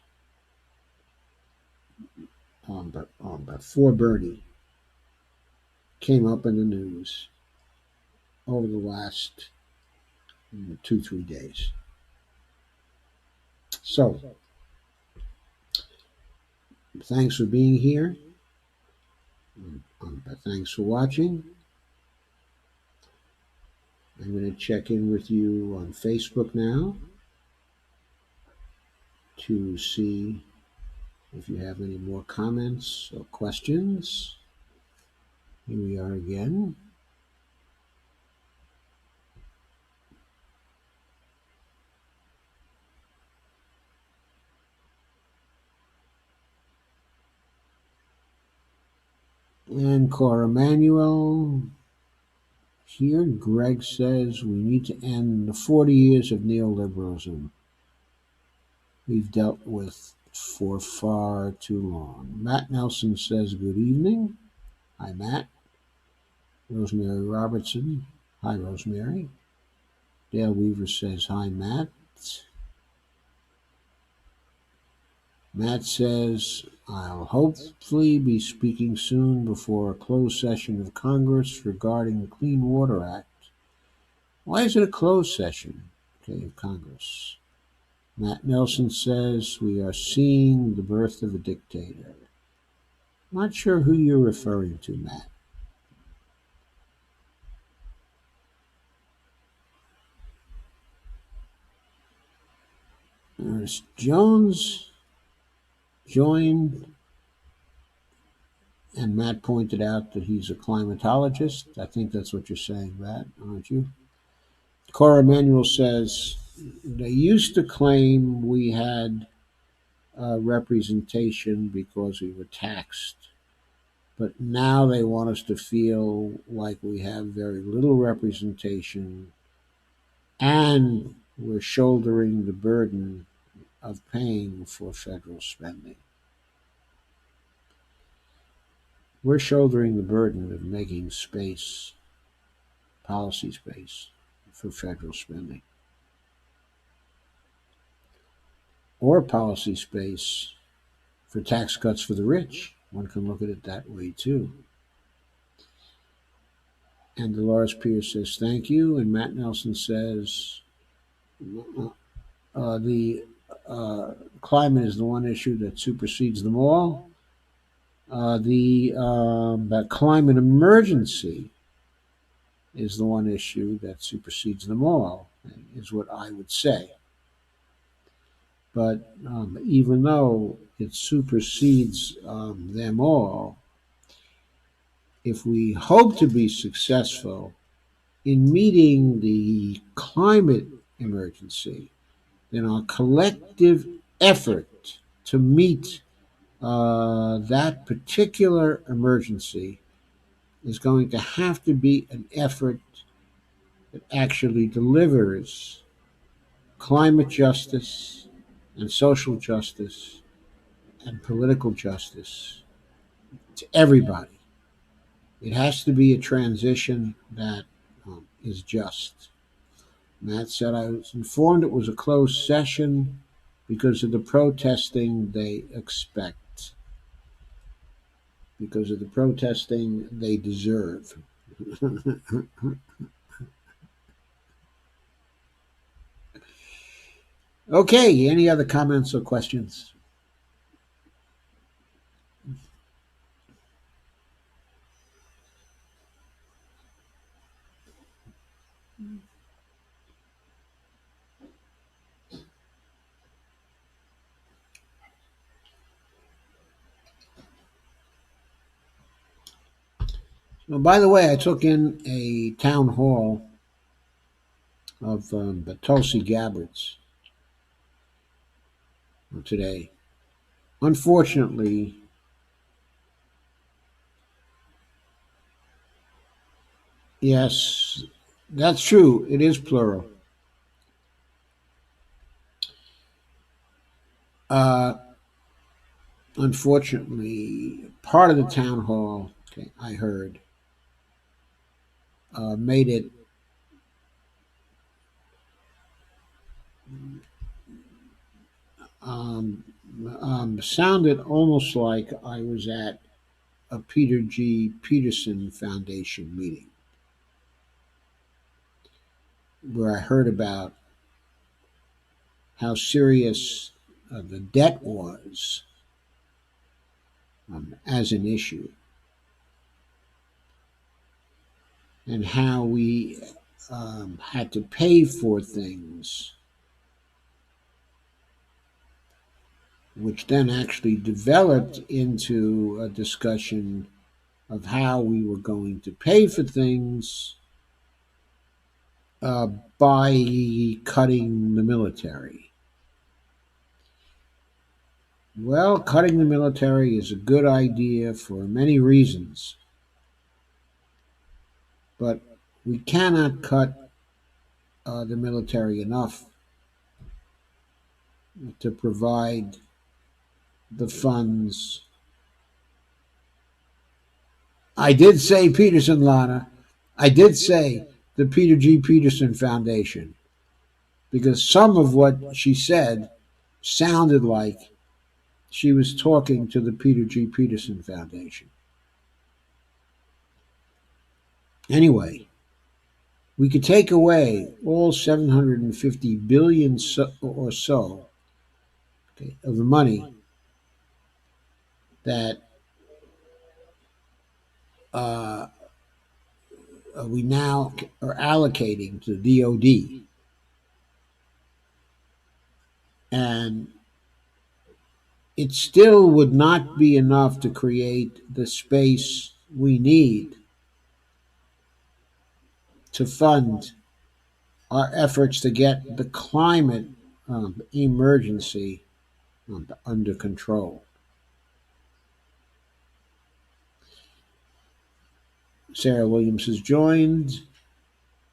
before Bernie came up in the news over the last 2, 3 days. So, thanks for being here. Thanks for watching. I'm going to check in with you on Facebook now to see if you have any more comments or questions. Here we are again. And Cora Manuel here. Greg says we need to end the 40 years of neoliberalism we've dealt with for far too long. Matt Nelson says good evening. Hi, Matt. Rosemary Robertson. Hi, Rosemary. Dale Weaver says hi, Matt. Matt says, I'll hopefully be speaking soon before a closed session of Congress regarding the Clean Water Act. Why is it a closed session, of Congress? Matt Nelson says, we are seeing the birth of a dictator. Not sure who you're referring to, Matt. Ernest Jones joined, and Matt pointed out that he's a climatologist. I think that's what you're saying, Matt, aren't you? Cora Emanuel says, they used to claim we had representation because we were taxed, but now they want us to feel like we have very little representation and we're shouldering the burden of paying for federal spending. We're shouldering the burden of making space, policy space, for federal spending. Or policy space for tax cuts for the rich. One can look at it that way too. And Dolores Pierce says thank you. And Matt Nelson says the climate is the one issue that supersedes them all. The climate emergency is the one issue that supersedes them all, is what I would say. But even though it supersedes them all, if we hope to be successful in meeting the climate emergency, then our collective effort to meet that particular emergency is going to have to be an effort that actually delivers climate justice and social justice and political justice to everybody. It has to be a transition that is just. Matt said, I was informed it was a closed session because of the protesting they expect, because of the protesting they deserve. Okay, any other comments or questions? Well, by the way, I took in a town hall of Tulsi Gabbard's today. Unfortunately, yes, that's true. It is plural. Uh, Unfortunately, part of the town hall, I heard, made it sounded almost like I was at a Peter G. Peterson Foundation meeting. where I heard about how serious the debt was as an issue, and how we had to pay for things, which then actually developed into a discussion of how we were going to pay for things uh, by cutting the military. Well, cutting the military is a good idea for many reasons, but we cannot cut the military enough to provide the funds. I did say Peterson, Lana. I did say the Peter G. Peterson Foundation, because some of what she said sounded like she was talking to the Peter G. Peterson Foundation. Anyway, we could take away all 750 billion or so, okay, of the money that uh, we now are allocating to the DoD, and it still would not be enough to create the space we need to fund our efforts to get the climate emergency under control. Sarah Williams has joined,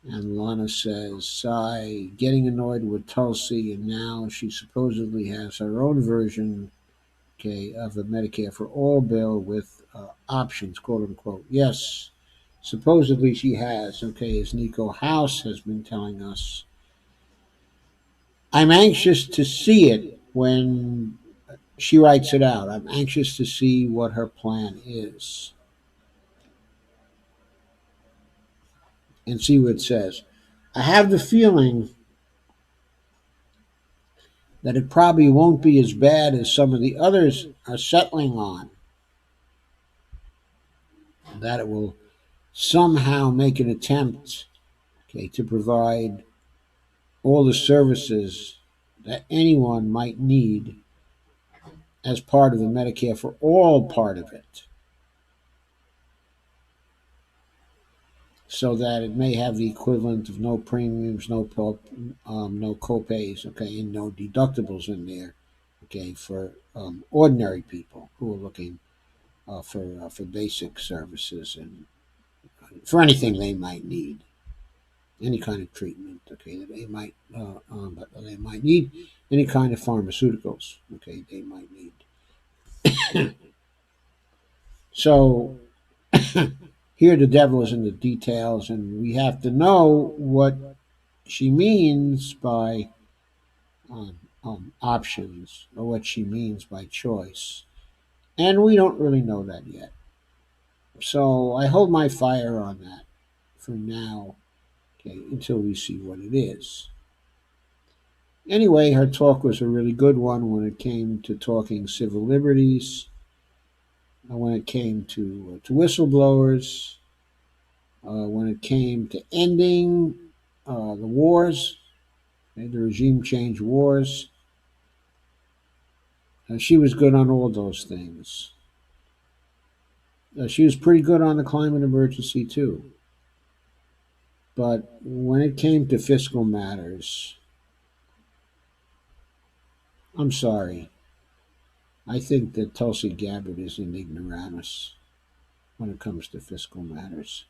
and Lana says, sigh, getting annoyed with Tulsi, and now she supposedly has her own version, okay, of a Medicare for all bill with options, quote unquote. Yes, supposedly she has, okay, as Nico House has been telling us. I'm anxious to see it when she writes it out. I'm anxious to see what her plan is and see what it says. I have the feeling that it probably won't be as bad as some of the others are settling on, that it will somehow make an attempt, okay, to provide all the services that anyone might need as part of the Medicare for all part of it, so that it may have the equivalent of no premiums, no copays, okay, and no deductibles in there, okay, for ordinary people who are looking for basic services and for anything they might need, any kind of treatment, okay, that they might need, any kind of pharmaceuticals, okay, they might need. So here the devil is in the details, and we have to know what she means by options, or what she means by choice. And we don't really know that yet. So I hold my fire on that for now, okay, until we see what it is. Anyway, her talk was a really good one when it came to talking civil liberties, when it came to whistleblowers, when it came to ending the wars, the regime change wars. She was good on all those things. She was pretty good on the climate emergency, too. But when it came to fiscal matters, I'm sorry. I think that Tulsi Gabbard is an ignoramus when it comes to fiscal matters.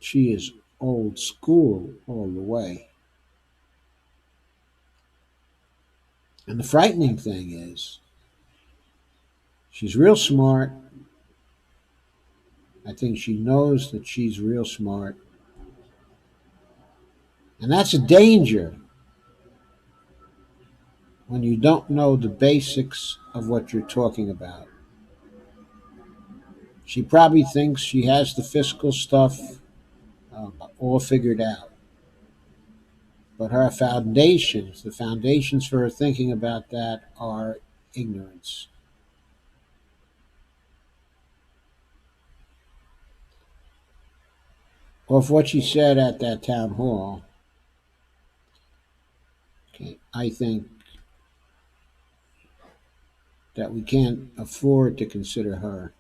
She is old school all the way. And the frightening thing is, she's real smart. I think she knows that she's real smart. And that's a danger when you don't know the basics of what you're talking about. She probably thinks she has the fiscal stuff all figured out. But her foundations, the foundations for her thinking about that are ignorance. Of what she said at that town hall, okay, I think that we can't afford to consider her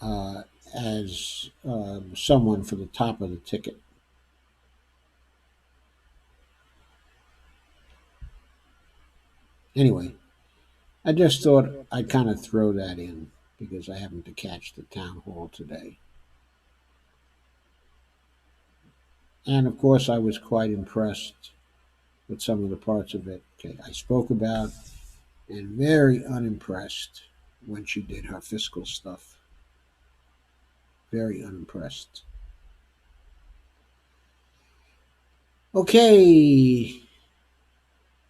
uh, as someone for the top of the ticket. Anyway, I just thought I'd kind of throw that in because I happened to catch the town hall today. And of course, I was quite impressed with some of the parts of it. Okay, I spoke about, and very unimpressed when she did her fiscal stuff. Very unimpressed. Okay,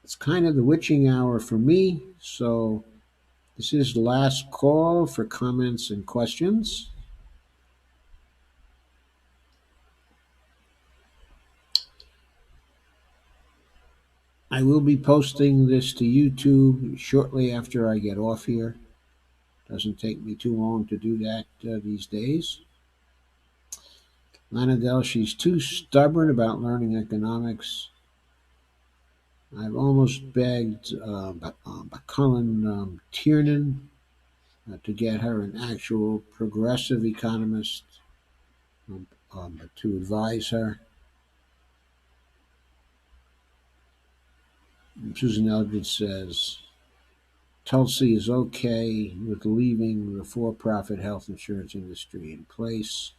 it's kind of the witching hour for me, so this is the last call for comments and questions. I will be posting this to YouTube shortly after I get off here. Doesn't take me too long to do that these days. Lana Del, she's too stubborn about learning economics. I've almost begged Cullen Tiernan to get her an actual progressive economist to advise her. Susan Eldridge says Tulsi is okay with leaving the for-profit health insurance industry in place.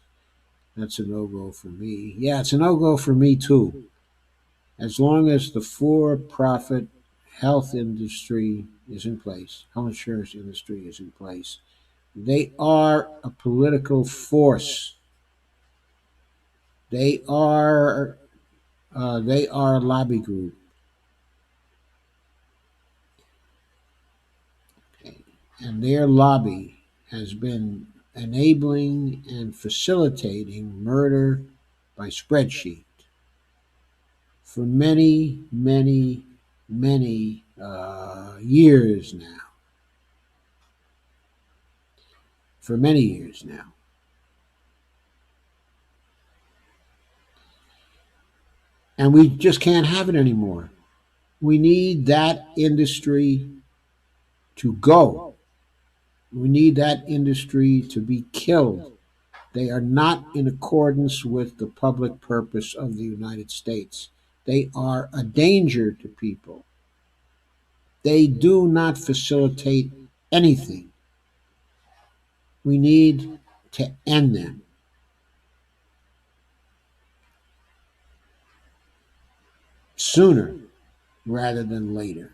That's a no-go for me. Yeah, it's a no-go for me too. As long as the for-profit health industry is in place, health insurance industry is in place, they are a political force. They are a lobby group. Okay? And their lobby has been enabling and facilitating murder by spreadsheet for many, many, many years now. For many years now. And we just can't have it anymore. We need that industry to go. We need that industry to be killed. They are not in accordance with the public purpose of the United States. They are a danger to people. They do not facilitate anything. We need to end them sooner rather than later.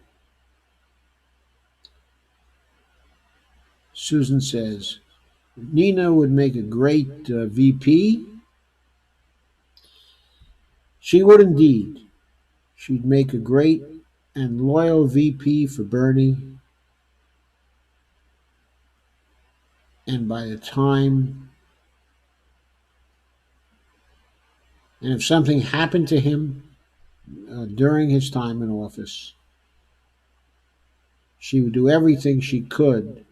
Susan says, Nina would make a great VP. She would indeed. She'd make a great and loyal VP for Bernie. And by the time, and if something happened to him during his time in office, she would do everything she could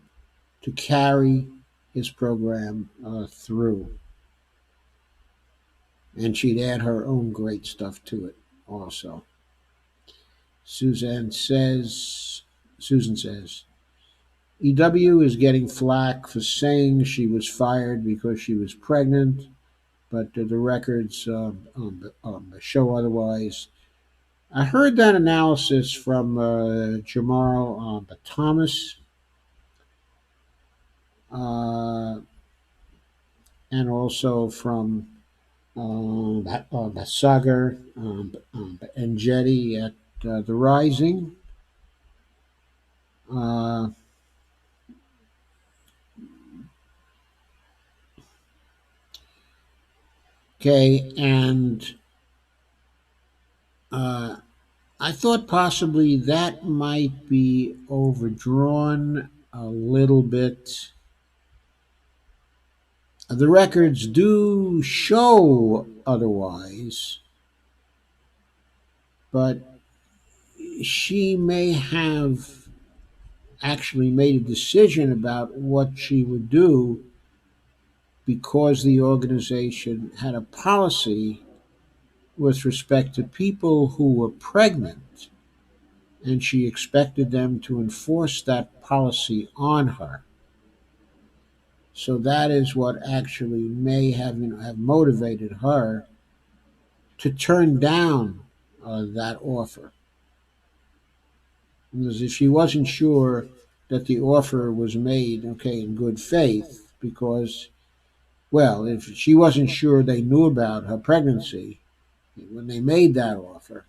to carry his program through. And she'd add her own great stuff to it also. Susan says, EW is getting flack for saying she was fired because she was pregnant, but the records show otherwise. I heard that analysis from Jamal Thomas and also from Sagar and Jetty at The Rising. Okay, and I thought possibly that might be overdrawn a little bit. The records do show otherwise, but she may have actually made a decision about what she would do because the organization had a policy with respect to people who were pregnant, and she expected them to enforce that policy on her. So that is what actually may have motivated her to turn down that offer. Because if she wasn't sure that the offer was made, okay, in good faith, because, well, if she wasn't sure they knew about her pregnancy when they made that offer,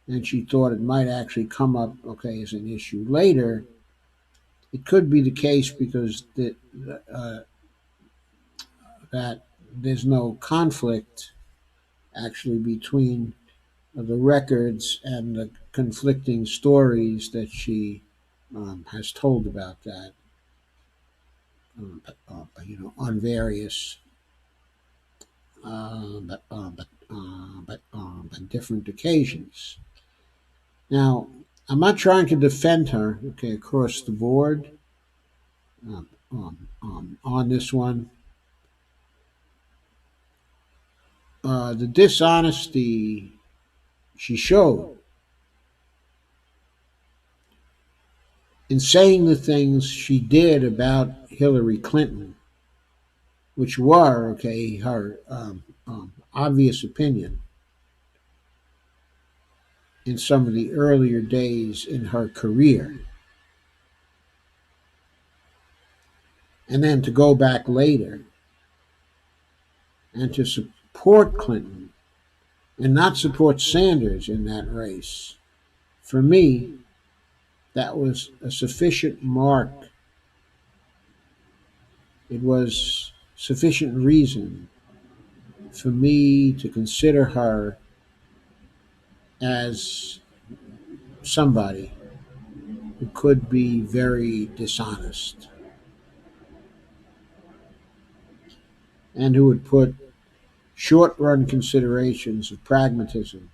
and she thought it might actually come up, okay, as an issue later, it could be the case because uh, that there's no conflict actually between the records and the conflicting stories that she has told about that, on various but different occasions. Now, I'm not trying to defend her, okay, across the board on this one. The dishonesty she showed in saying the things she did about Hillary Clinton, which were, okay, her obvious opinion in some of the earlier days in her career, and then to go back later and to support Clinton and not support Sanders in that race. For me, that was a sufficient mark. It was sufficient reason for me to consider her as somebody who could be very dishonest and who would put short run considerations of pragmatism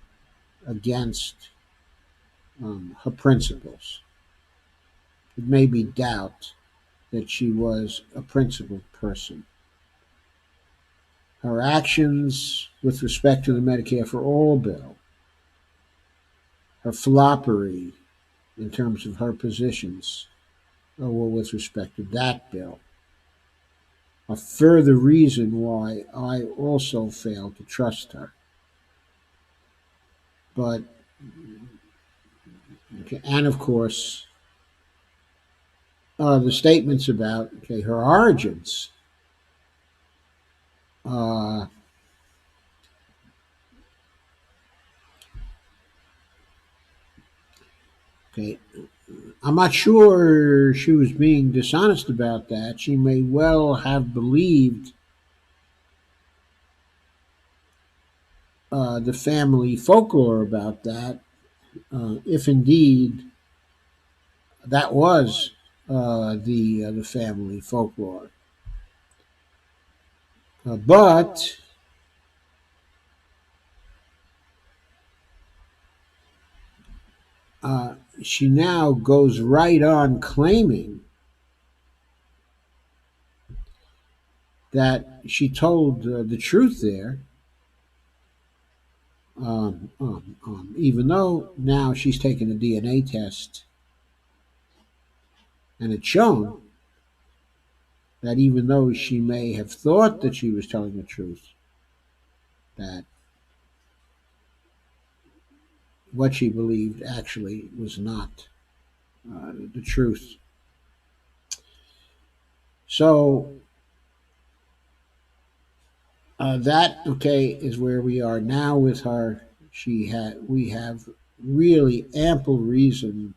against her principles. It made me doubt that she was a principled person. Her actions with respect to the Medicare for All bill, her floppery in terms of her positions with respect to that bill, a further reason why I also fail to trust her. But, okay, and of course, the statements about, okay, her origins. Uh, okay, I'm not sure she was being dishonest about that. She may well have believed the family folklore about that, if indeed that was the family folklore. But she now goes right on claiming that she told the truth there, even though now she's taken a DNA test and it's shown that even though she may have thought that she was telling the truth, that what she believed actually was not the truth. So that, okay, is where we are now with her. We have really ample reason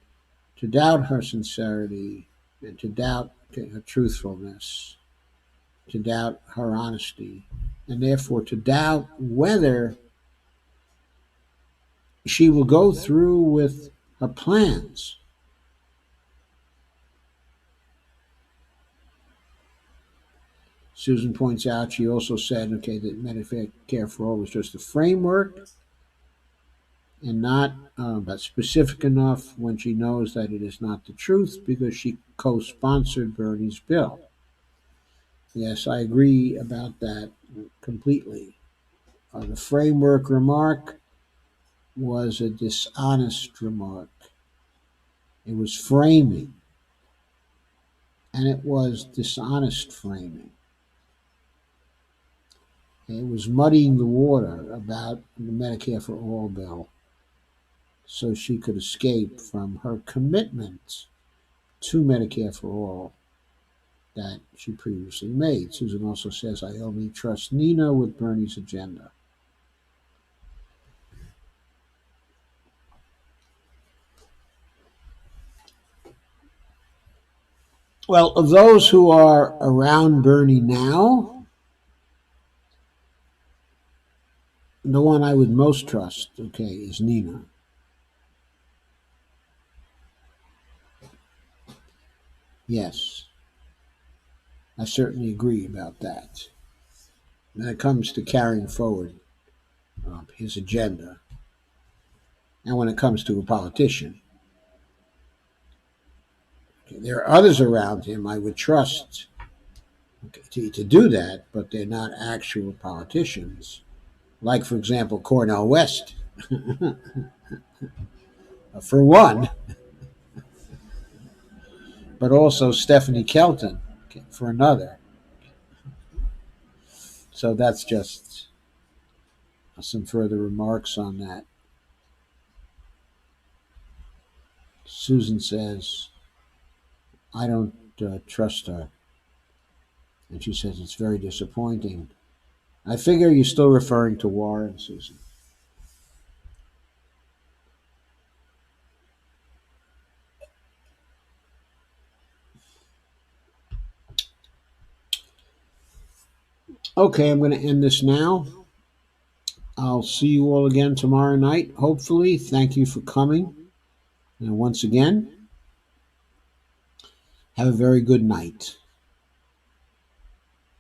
to doubt her sincerity and to doubt, okay, her truthfulness, to doubt her honesty, and therefore to doubt whether she will go through with her plans. Susan points out she also said, okay, that Medicare for All was just a framework and not but specific enough when she knows that it is not the truth because she co-sponsored Bernie's bill. Yes, I agree about that completely. The framework remark was a dishonest remark. It was framing, and it was dishonest framing. It was muddying the water about the Medicare for All bill so she could escape from her commitment to Medicare for All that she previously made. Susan also says, I only trust Nina with Bernie's agenda. Well, of those who are around Bernie now, the one I would most trust, okay, is Nina. Yes, I certainly agree about that. When it comes to carrying forward his agenda, and when it comes to a politician, okay, there are others around him I would trust, okay, to do that, but they're not actual politicians. Like, for example, Cornel West, for one, but also Stephanie Kelton, okay, for another. So that's just some further remarks on that. Susan says, I don't trust her. And she says, it's very disappointing. I figure you're still referring to Warren, Susan. Okay, I'm going to end this now. I'll see you all again tomorrow night, hopefully. Thank you for coming. And once again, have a very good night.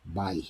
Bye.